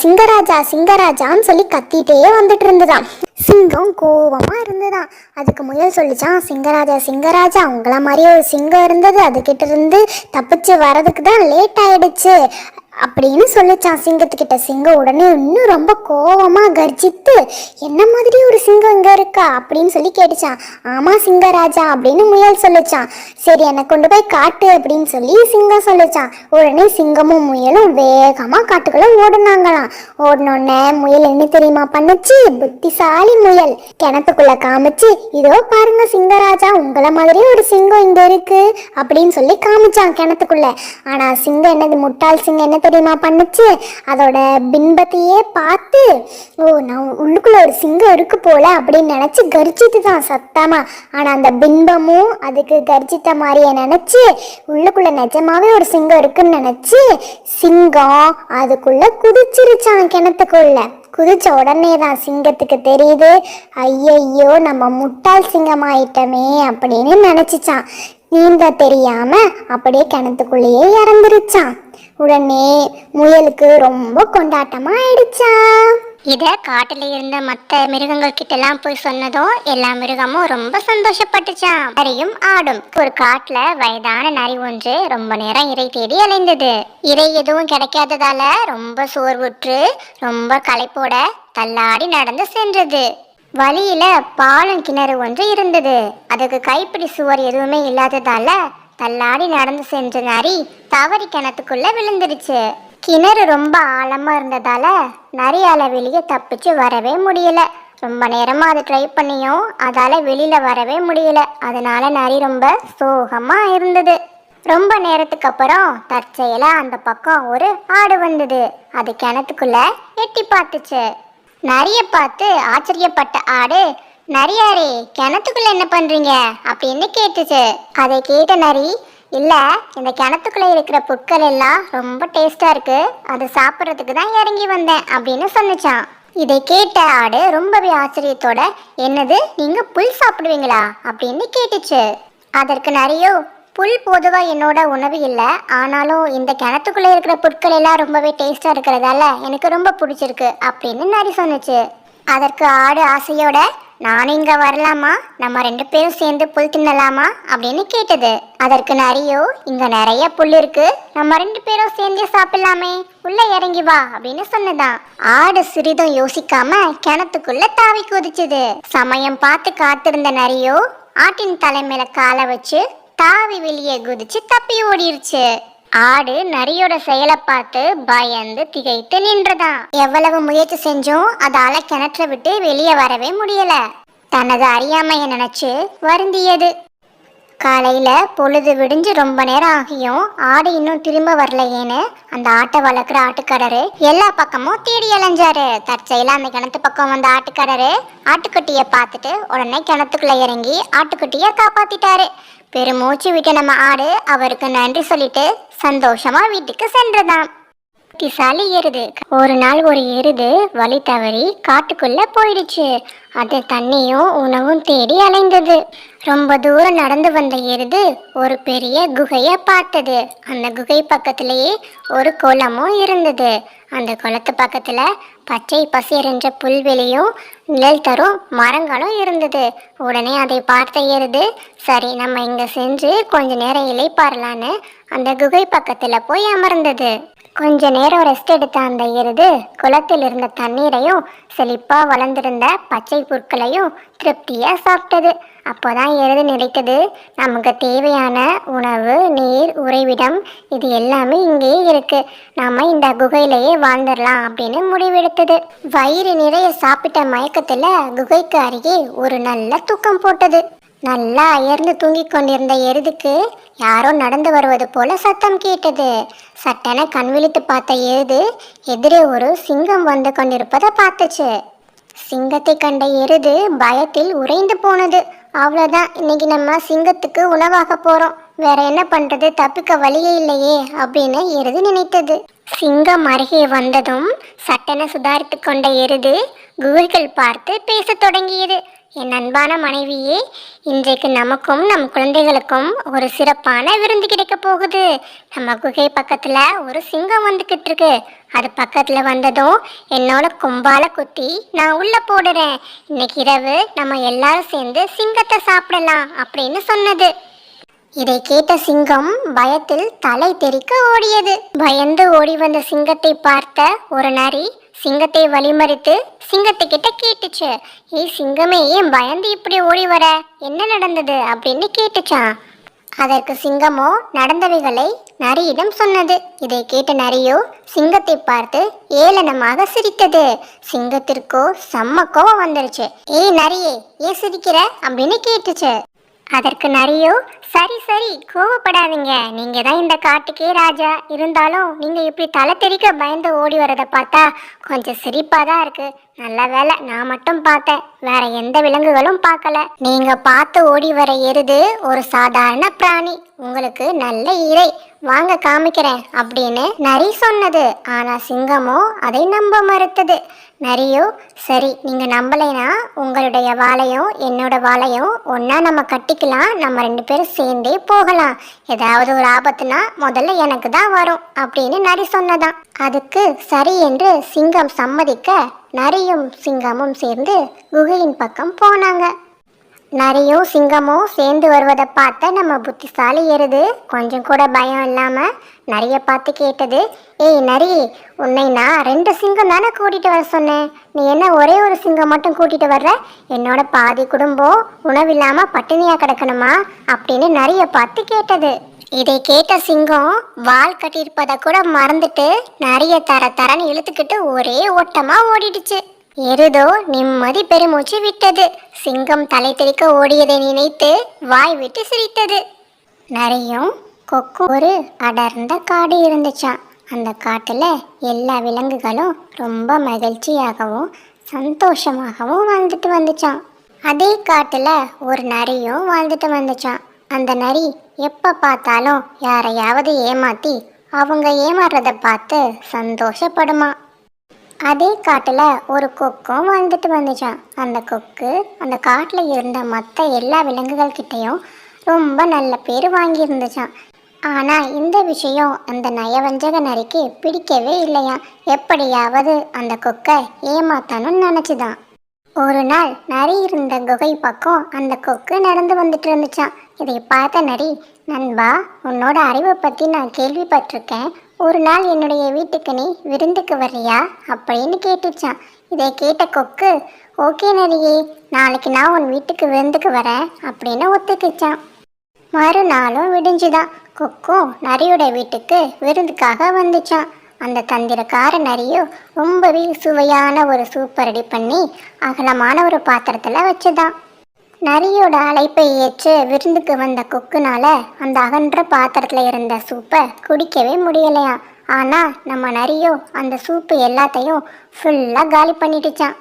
சிங்கராஜான்னு சொல்லி கத்திட்டே வந்துட்டு இருந்ததாம். சிங்கம் கோவமா இருந்ததாம். அதுக்கு முயல் சொல்லிச்சான், சிங்கராஜா உங்கள மாதிரியே ஒரு சிங்கம் இருந்தது, அதுகிட்ட இருந்து தப்பிச்சு வர்றதுக்கு தான் லேட் ஆயிடுச்சு அப்படின்னு சொல்லிச்சான் சிங்கத்துக்கிட்ட. சிங்கம் உடனே இன்னும் ரொம்ப கோவமா கர்ஜித்து, என்ன மாதிரி ஒரு சிங்கம் இங்க இருக்கா அப்படின்னு சொல்லி கேட்டுச்சான். ஆமா சிங்கராஜா அப்படின்னு முயல் சொல்லிச்சான். சரி எனக்கு கொண்டு போய் காட்டு அப்படின்னு சொல்லி சிங்கம் சொல்லிச்சான். உடனே சிங்கமும் முயலும் வேகமா காட்டுக்குள்ள ஓடுனாங்களாம். ஓடனோடனே முயல் என்ன தெரியுமா பண்ணுச்சு? புத்திசாலி முயல் கிணத்துக்குள்ள காமிச்சு, இதோ பாருங்க சிங்கராஜா உங்கள மாதிரி ஒரு சிங்கம் இங்க இருக்கு அப்படின்னு சொல்லி காமிச்சான் கிணத்துக்குள்ள. ஆனா சிங்கம் என்னது முட்டாள் சிங்கம் என்ன தெரியுமா பண்ணுச்சு? அதோட பின்பத்தையே பார்த்து, ஓ நான் உள்ளுக்குள்ள ஒரு சிங்கம் இருக்கு போல அப்படின்னு நினைச்சு கர்ஜித்து தான் சத்தமா. ஆனா அந்த பிம்பமும் அதுக்கு கர்ஜித்த மாதிரியே நினைச்சு உள்ளுக்குள்ள நிஜமாவே ஒரு சிங்கம் இருக்குன்னு நினைச்சு சிங்கம் அதுக்குள்ள குதிச்சிருச்சான் கிணத்துக்குள்ள. குதிச்ச உடனே தான் சிங்கத்துக்கு தெரியுது, ஐயையோ நம்ம முட்டாள் சிங்கம் ஆயிட்டமே அப்படின்னு நினைச்சிச்சான். நீந்த தெரியாம அப்படியே கிணத்துக்குள்ளேயே இறந்துருச்சான். உடனே முயலுக்கு ரொம்ப கொண்டாட்டமா ஆயிடுச்சா. இத காட்டுல இருந்த மற்ற மிருகங்கள் கிட்ட எல்லாம் போய் சொன்னதும் எல்லா மிருகமும் ரொம்ப சந்தோஷப்பட்டுச்சான். நரியும் ஆடும். ஒரு காட்டுல வயதான நரி ஒன்று ரொம்ப நேரம் இறை தேடி அலைந்தது. இறை எதுவும் கிடைக்காததால ரொம்ப சோர்வுற்று ரொம்ப களைப்போட தள்ளாடி நடந்து சென்றது. வழியில பாலம் கிணறு ஒன்று இருந்தது. அதுக்கு கைப்பிடி சுவர் எதுவுமே இல்லாததால தள்ளாடி நடந்து சென்ற நரி தவறி கிணத்துக்குள்ள விழுந்துருச்சு. கிணறு ரொம்ப ஆழமா இருந்ததால நரியால வெளியே தப்பிச்சு வரவே முடியல. ரொம்ப நேரமா அது ட்ரை பண்ணியும் அதால வெளியில வரவே முடியல. அதனால நரி ரொம்ப சோகமா இருந்தது. ரொம்ப நேரத்துக்கு அப்புறம் தற்செயலா அந்த பக்கம் ஒரு ஆடு வந்தது. அது கிணத்துக்குள்ள எட்டி பார்த்துச்சு. நரிய பார்த்து ஆச்சரியப்பட்ட ஆடு, நரியாரே கிணத்துக்குள்ள என்ன பண்றீங்க அப்படின்னு கேட்டுச்சு. அதை கேட்ட நரி, இல்ல இந்த கிணத்துக்குள்ள இருக்கிற புட்கள் எல்லாம் ரொம்ப டேஸ்டா இருக்கு, அதை சாப்பிட்றதுக்கு தான் இறங்கி வந்தேன் அப்படின்னு சொன்னிச்சான். இதை கேட்ட ஆடு ரொம்பவே ஆச்சரியத்தோட, என்னது நீங்க புல் சாப்பிடுவீங்களா அப்படின்னு கேட்டுச்சு. அதற்கு நரியோ, புல் பொதுவாக என்னோட உணவு இல்லை, ஆனாலும் இந்த கிணத்துக்குள்ளே இருக்கிற புட்கள் எல்லாம் ரொம்பவே டேஸ்டாக இருக்கிறதால எனக்கு ரொம்ப பிடிச்சிருக்கு அப்படின்னு நரி சொன்னிச்சு. அதற்கு ஆடு ஆசையோட, நானும் இங்கே வரலாமா, நம்ம 2 பேரும் சேர்ந்து புல் தின்னலாமா அப்படின்னு கேட்டது. அதற்கு நரியோ, இங்கே நிறைய புல் இருக்கு, நம்ம 2 பேரும் சேர்ந்தே சாப்பிடலாமே, உள்ள இறங்கி வா அப்படின்னு சொன்னதான். ஆடு சிறிதும் யோசிக்காம கிணத்துக்குள்ள தாவி குதிச்சுது. சமயம் பார்த்து காத்திருந்த நரியோ ஆட்டின் தலைமையில காலை வச்சு தாவி வெளியே குதிச்சு தப்பி ஓடிருச்சு. ஆடு நரியோட செயலை பார்த்து பயந்து திகைத்து நின்றதான். எவ்வளவு முயற்சி செஞ்சும் அதால கிணற்ற விட்டு வெளியே வரவே முடியல. தனது அறியாமைய நினைச்சு வருந்தியது. காலையில பொழுது விடிஞ்சு ரொம்ப நேரம் ஆகியும் ஆடு இன்னும் திரும்ப வரலையேன்னு அந்த ஆட்டை வளர்க்குற ஆட்டுக்காரரு எல்லா பக்கமும் தேடி அலைஞ்சாரு. தற்செயலா அந்த கிணத்து பக்கம் வந்த ஆட்டுக்காரரு ஆட்டுக்குட்டியை பார்த்துட்டு உடனே கிணத்துக்குள்ள இறங்கி ஆட்டுக்குட்டியை காப்பாத்திட்டாரு. பெருமூச்சு விட்ட நம்ம ஆடு அவருக்கு நன்றி சொல்லிட்டு சந்தோஷமா வீட்டுக்கு சென்றதாம். புத்திசாலி எருது. ஒரு நாள் ஒரு எருது வழி தவறி காட்டுக்குள்ள போயிடுச்சு. அது தண்ணியும் உணவும் தேடி அலைந்தது. ரொம்ப தூரம் நடந்து வந்த எருது ஒரு பெரிய குகைய பார்த்தது. அந்த குகை பக்கத்திலேயே ஒரு குளமும் இருந்தது. அந்த குளத்து பக்கத்துல பச்சை பசேரென்ற புல்வெளியும் நிழல் தரும் மரங்களும் இருந்தது. உடனே அதை பார்த்த எருது, சரி நம்ம இங்க சென்று கொஞ்ச நேரம் இளைப்பாறலான்னு அந்த குகை பக்கத்துல போய் அமர்ந்தது. கொஞ்ச நேரம் ரெஸ்ட் எடுத்த அந்த எருது குளத்தில் இருந்த தண்ணீரையும் செழிப்பா வளர்ந்திருந்த பச்சை புற்களையும் திருப்தியா சாப்பிட்டது. அப்போதான் எருது நினைத்தது, நமக்கு தேவையான உணவு, நீர், உறைவிடம் இது எல்லாமே இங்கேயே இருக்கு. நாம இந்த குகையிலேயே வாழ்ந்துடலாம் அப்படின்னு முடிவெடுத்தது. வயிறு நிறைய சாப்பிட்ட மயக்கத்துல குகைக்கு அருகே ஒரு நல்ல தூக்கம் போட்டது. நல்லா அயர்ந்து தூங்கிக் கொண்டிருந்த எருதுக்கு யாரோ நடந்து வருவது போல சத்தம் கேட்டது. சட்டென கண் விழித்து பார்த்த எருது எதிரே ஒரு சிங்கம் வந்து கொண்டிருப்பதை பார்த்துச்சு. சிங்கத்தை கண்ட எருது பயத்தில் உறைந்து போனது. அவ்வளோதான், இன்னைக்கு நம்ம சிங்கத்துக்கு உணவாக போறோம், வேற என்ன பண்றது, தப்பிக்க வழியே இல்லையே அப்படின்னு எருது நினைத்தது. சிங்கம் அருகே வந்ததும் சட்டென சுதாரித்து கொண்ட எருது குகைகள் பார்த்து பேசத் தொடங்கியது. என் அன்பான மனைவியே, இன்றைக்கு நமக்கும் நம் குழந்தைகளுக்கும் ஒரு சிறப்பான விருந்து கிடைக்க போகுது. நம்ம குகை பக்கத்துல ஒரு சிங்கம் வந்துகிட்டு இருக்கு. அது பக்கத்துல வந்ததும் என்னோட கொம்பால குத்தி நான் உள்ள போடுறேன். இன்னைக்கு இரவு நம்ம எல்லாரும் சேர்ந்து சிங்கத்தை சாப்பிடலாம் அப்படின்னு சொன்னது. இதை கேட்ட சிங்கம் பயத்தில் தலை தெறிக்க ஓடியது. பயந்து ஓடி வந்த சிங்கத்தை பார்த்த ஒரு நரி சிங்கத்தை வழிமறித்து சிங்கத்துக்கிட்ட கேட்டுச்சு, ஏய் சிங்கமே, ஏன் பயந்து இப்படி ஓடி வர, என்ன நடந்தது அப்படின்னு கேட்டுச்சான். அதற்கு சிங்கமோ நடந்தவைகளை நரியிடம் சொன்னது. இதை கேட்ட நரியோ சிங்கத்தை பார்த்து ஏளனமாக சிரித்தது. சிங்கத்திற்கோ செம்ம கோவம் வந்துருச்சு. ஏய் நரியே, ஏன் சிரிக்கிற அப்படின்னு கேட்டுச்சு. அதற்கு நரியோ, சரி சரி கோவப்படாதீங்க, நீங்க தான் இந்த காட்டுக்கே ராஜா, இருந்தாலும் நீங்க இப்படி தலை தெறிக்க பயந்து ஓடி வரதை பார்த்தா கொஞ்சம் சிரிப்பா தான் இருக்கு. நல்ல வேலை நான் மட்டும் பார்த்தேன், வேற எந்த விலங்குகளும் பார்க்கல. நீங்க பார்த்து ஓடி வர எருது ஒரு சாதாரண பிராணி, உங்களுக்கு நல்ல இறை, வாங்க காமிக்கிறேன் அப்படின்னு நரி சொன்னது. ஆனா சிங்கமோ அதை நம்ப மறுத்தது. நரியோ, சரி நீங்க நம்பலைனா உங்களுடைய வாளையும் என்னோட வாளையும் ஒன்னா நம்ம கட்டிக்கலாம், நம்ம 2 பேரும் சேர்ந்தே போகலாம், ஏதாவது ஒரு ஆபத்துனா முதல்ல எனக்கு தான் வரும் அப்படின்னு நரி சொன்னதான். அதுக்கு சரி என்று சிங்கம் சம்மதிக்க நரியும் சிங்கமும் சேர்ந்து குகையின் பக்கம் போனாங்க. நரியும் சிங்கமும் சேர்ந்து வருவதை பார்த்த நம்ம புத்திசாலி எருது கொஞ்சம் கூட பயம் இல்லாம நரிய பார்த்து கேட்டது, ஏய் நரி, உன்னை நான் 2 சிங்கம் தானே கூட்டிட்டு வர சொன்னேன், நீ என்ன ஒரே ஒரு சிங்கம் மட்டும் கூட்டிட்டு வர்ற, என்னோட பாதி குடும்பம் உணவில்லாம பட்டினியா கிடக்கணுமா அப்படின்னு நரிய பார்த்து கேட்டது. இதை கேட்ட சிங்கம் வால் கட்டியிருப்பதை கூட மறந்துட்டு நரிய தரன்னு இழுத்துக்கிட்டு ஒரே ஓட்டமா ஓடிடுச்சு. எருதோ நிம்மதி பெருமூச்சு விட்டது. சிங்கம் தலை தெறிக்க ஓடியதை நினைத்து வாய் விட்டு சிரித்தது. நரியும் கொக்கும் ஒரு அடர்ந்த காடு இருந்துச்சான். அந்த காட்டுல எல்லா விலங்குகளும் ரொம்ப மகிழ்ச்சியாகவும் சந்தோஷமாகவும் வாழ்ந்துட்டு வந்துச்சான். அதே காட்டுல ஒரு நரியும் வாழ்ந்துட்டு வந்துச்சான். அந்த நரி எப்ப பார்த்தாலும் யாரையாவது ஏமாத்தி அவங்க ஏமாறுறத பார்த்து சந்தோஷப்படுமா. அதே காட்டுல ஒரு கொக்கும் வாழ்ந்துட்டு வந்துச்சான். அந்த கொக்கு அந்த காட்டுல இருந்த மற்ற எல்லா விலங்குகள் கிட்டையும் ரொம்ப நல்ல பேர் வாங்கி இருந்துச்சான். ஆனா இந்த விஷயம் அந்த நயவஞ்சக நரிக்கு பிடிக்கவே இல்லையா. எப்படியாவது அந்த கொக்கை ஏமாத்தணும்னு நினைச்சுதான். ஒரு நாள் நரி இருந்த குகை பக்கம் அந்த கொக்கு நடந்து வந்துட்டு இருந்துச்சான். இதை பார்த்த நரி, நண்பா, உன்னோட அறிவை பற்றி நான் கேள்விப்பட்டிருக்கேன், ஒரு நாள் என்னுடைய வீட்டுக்கு நீ விருந்துக்கு வர்றியா அப்படின்னு கேட்டுச்சான். இதை கேட்ட கொக்கு, ஓகே நரியே, நாளைக்கு நான் உன் வீட்டுக்கு விருந்துக்கு வரேன் அப்படின்னு ஒத்துக்கிச்சான். மறுநாளும் விடிஞ்சுதான் கொக்கும் நரியோட வீட்டுக்கு விருந்துக்காக வந்துச்சான். அந்த தந்திரக்கார நரியோ ரொம்பவே சுவையான ஒரு சூப் ரெடி பண்ணி அகலமான ஒரு பாத்திரத்தில் வச்சுதான். நரியோட அழைப்பை ஏற்று விருந்துக்கு வந்த கொக்குனால அந்த அகன்ற பாத்திரத்துல இருந்த சூப்பை குடிக்கவே முடியலையாம். ஆனா நம்ம நரியோ அந்த சூப்பு எல்லாத்தையும் ஃபுல்லா காலி பண்ணிடுச்சான்.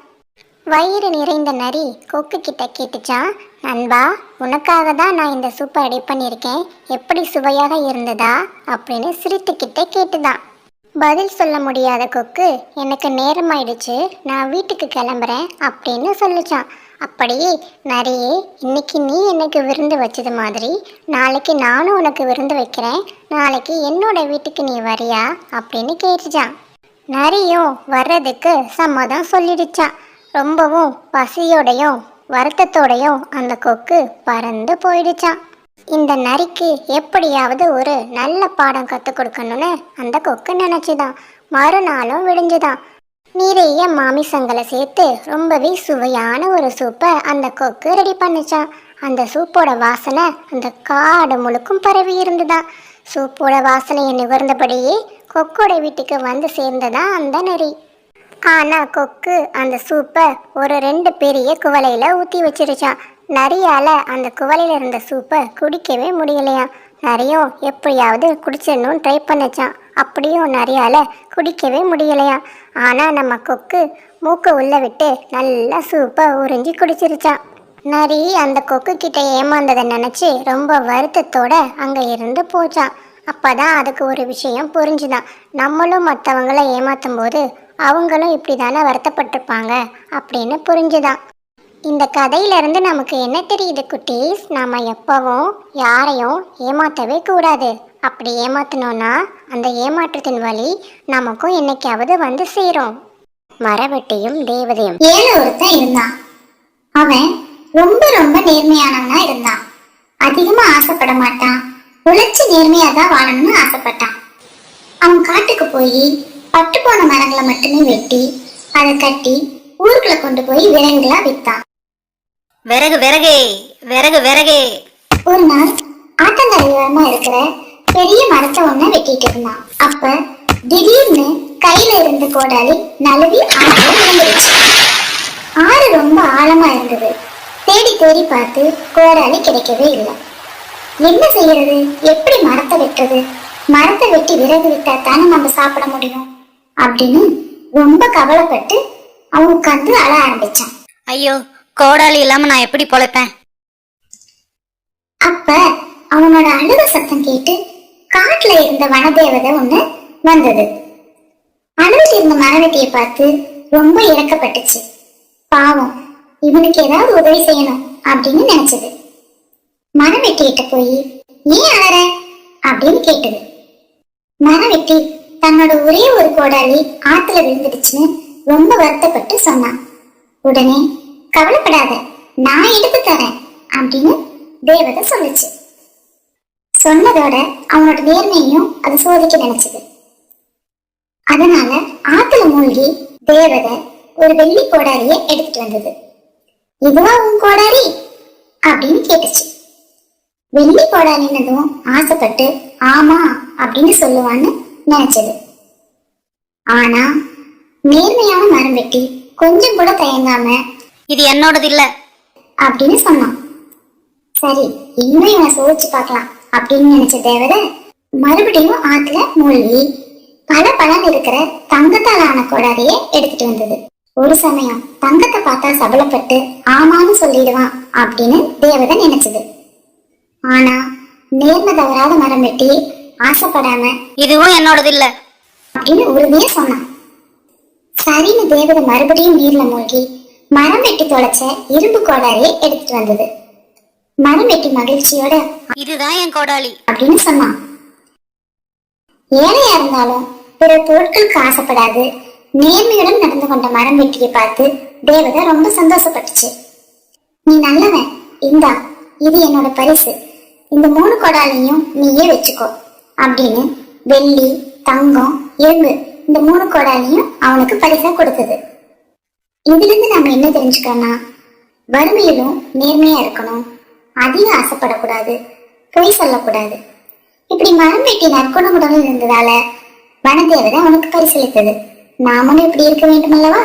வயிறு நிறைந்த நரி கொக்கு கிட்ட கேட்டுச்சான், நண்பா, உனக்காக தான் நான் இந்த சூப்பை ரெடி பண்ணியிருக்கேன், எப்படி சுவையாக இருந்ததா அப்படின்னு சிரித்துக்கிட்டே கேட்டுதான். பதில் சொல்ல முடியாத கொக்கு, எனக்கு நேரமாயிடுச்சு, நான் வீட்டுக்கு கிளம்புறேன் அப்படின்னு சொல்லிச்சான். அப்படியே நரியே, இன்னைக்கு நீ எனக்கு விருந்து வச்சது மாதிரி நாளைக்கு நானும் உனக்கு விருந்து வைக்கிறேன், நாளைக்கு என்னோட வீட்டுக்கு நீ வரியா அப்படின்னு கேட்டுச்சான். நரியும் வர்றதுக்கு சம்மதம் சொல்லிடுச்சான். ரொம்பவும் பசியோடையும் வருத்தத்தோடையும் அந்த கொக்கு பறந்து போயிடுச்சான். இந்த நரிக்கு எப்படியாவது ஒரு நல்ல பாடம் கற்றுக் கொடுக்கணும்னு அந்த கொக்கு நினச்சிதான். மறுநாளும் விடிஞ்சுதான். நிறைய மாமிசங்களை சேர்த்து ரொம்பவே சுவையான ஒரு சூப்பை அந்த கொக்கு ரெடி பண்ணிச்சான். அந்த சூப்போட வாசனை அந்த காடு முழுக்கும் பரவி இருந்துதான். சூப்போட வாசனையை நுகர்ந்தபடியே கொக்கோட வீட்டுக்கு வந்து சேர்ந்ததான் அந்த நரி. ஆனா கொக்கு அந்த சூப்பை ஒரு 2 பெரிய குவளையில ஊற்றி வச்சிருச்சான். நரியால அந்த குவளையில இருந்த சூப்பை குடிக்கவே முடியலையா. நரியும் எப்படியாவது குடிச்சிடணும்னு ட்ரை பண்ணிச்சான். அப்படியும் நரியால குடிக்கவே முடியலையா. ஆனா நம்ம கொக்கு மூக்கை உள்ள விட்டு நல்லா சூப்பை உறிஞ்சி குடிச்சிருச்சான். நரி அந்த கொக்கு கிட்ட ஏமாந்ததை நினைச்சு ரொம்ப வருத்தத்தோட அங்க இருந்து போச்சான். அப்பதான் அதுக்கு ஒரு விஷயம் புரிஞ்சுதான். நம்மளும் மற்றவங்களை ஏமாத்தும் போது அவங்களும் இப்படி தானே வருத்தப்பட்டிருப்பாங்க அப்படின்னு புரிஞ்சுதான். இந்த கதையிலிருந்து நமக்கு என்ன தெரியுது குட்டீஸ், நாம எப்பவும் யாரையும் ஏமாற்றவே கூடாது. அப்படி ஏமாத்தினோன்னா அந்த ஏமாற்றத்தின் வழி நமக்கும் என்னைக்காவது வந்து சேரும். மரவெட்டியும் தேவதையும். ஏழு ஒருத்தன் இருந்தான். அவன் ரொம்ப ரொம்ப நேர்மையானவனா இருந்தான். அதிகமா ஆசைப்பட மாட்டான். உழைச்சு நேர்மையா தான் வாழணும்னு ஆசைப்பட்டான். அவன் காட்டுக்கு போய் பட்டு போன மரங்களை மட்டுமே வெட்டி அதை கட்டி ஊருக்குள்ள கொண்டு போய் விறகுகளா வித்தான். விறகு விறகே விறகு விறகே. ஒரு நாள் ஆத்தங்கரையோரமா இருக்கிற பெரிய மரத்தை ஒண்ண வெட்டிட்டு இருந்தான். அப்ப திடீர்னு கையில இருந்த கோடாலி நழுவி ஆறுல விழுந்துருச்சு. ஆறு ரொம்ப ஆழமா இருந்தது. தேடி தேடி பார்த்து கோடாலி கிடைக்கவே இல்லை. என்ன செய்யறது, எப்படி மரத்தை வெட்டுறது, மரத்தை வெட்டி விறகு விட்டா தானே நம்ம சாப்பிட முடியும் அப்படின்னு ரொம்ப கவலைப்பட்டு அவன் உட்கார்ந்து அழ ஆரம்பிச்சான். ஐயோ, கோடாலி இல்லாம நான் எப்படி பொழைப்பேன்? அப்ப அவனோட அழுத சத்தம் கேட்டு காட்டுல இருந்த வனதேவதை ஒண்ணு வந்தது. அழுதுட்டு இருந்த மரவெட்டியை பார்த்து ரொம்ப இறக்கப்பட்டுச்சு. பாவம், இவனுக்கு ஏதாவது உதவி செய்யணும் அப்படின்னு நினைச்சது. மரவெட்டிகிட்ட போய் ஏன் அழற அப்படின்னு கேட்டது. மரவெட்டி தன்னோட ஒரே ஒரு கோடாலி ஆத்துல விழுந்துடுச்சுன்னு ரொம்ப வருத்தப்பட்டு சொன்னான். உடனே கவலைப்படாத, நான் எடுத்து தரேன் அப்படின்னு தேவதை சொல்லுச்சு. சொன்னதோட அவனோட நேர்மையையும் அது சோதிக்க நினைச்சது. அதனால ஆத்துல மூழ்கி தேவதை ஒரு வெள்ளி கோடாலிய எடுத்துட்டு வந்தது. இதுவா உன் கோடாலி அப்படின்னு கேட்டுச்சு. வெள்ளி கோடாலின்னதும் ஆசைப்பட்டு ஆமா அப்படின்னு சொல்லுவான்னு நினைச்சது. ஆனா நேர்மையான மரம் வெட்டி கொஞ்சம் கூட தயங்காம இது என்னோடது இல்ல அப்படின்னு சொன்னான். சரி, இன்னும் இவனை சோதிச்சு பார்க்கலாம் அப்படின்னு நினைச்ச தேவதை மறுபடியும் ஆத்துல மூழ்கி பல பலன் இருக்கிற தங்கத்தால் ஆன கோடாலிய எடுத்துட்டு வந்தது. ஒரு சமயம் தங்கத்தை பார்த்தா சபலப்பட்டு ஆமான்னு சொல்லிடுவான் அப்படின்னு தேவதை நினைச்சது. ஆனா நேர்மை தவறாத மரம் வெட்டி ஆசைப்படாம இதுவும் என்னோடது இல்ல அப்படின்னு உறுதியா சொன்னான். சரின்னு தேவதை மறுபடியும் நீர்ல மூழ்கி மரம் வெட்டி தொலைச்ச இரும்பு கோடாலியை எடுத்துட்டு வந்தது. மரம் வெட்டி மகிழ்ச்சியோட இதுதான் என் கோடாலி அப்படின்னு சொன்னான். ஏழையா இருந்தாலும் பிற பொருட்களுக்கு ஆசைப்படாது நேர்மையுடன் நடந்து கொண்ட மரம் வெட்டியை பார்த்து தேவதை ரொம்ப சந்தோஷப்பட்டுச்சு. நீ நல்லவன், இந்தா இது என்னோட பரிசு, இந்த 3 கோடாலியும் நீயே வச்சுக்கோ அப்படின்னு வெள்ளி, தங்கம், இரும்பு இந்த 3 கோடாலியும் அவனுக்கு பரிசா கொடுத்தது. இதுல இருந்து நம்ம என்ன தெரிஞ்சுக்கணும்னா, வறுமையிலும் நேர்மையா இருக்கணும், அதிக ஆசைப்படக்கூடாது, பொய் சொல்லக்கூடாது. இப்படி மரம் வெட்டி நற்குணமுடன் இருந்ததால வனதேவதை அவனுக்கு பரிசளித்தது. நாமளும் இப்படி இருக்க வேண்டும் அல்லவா?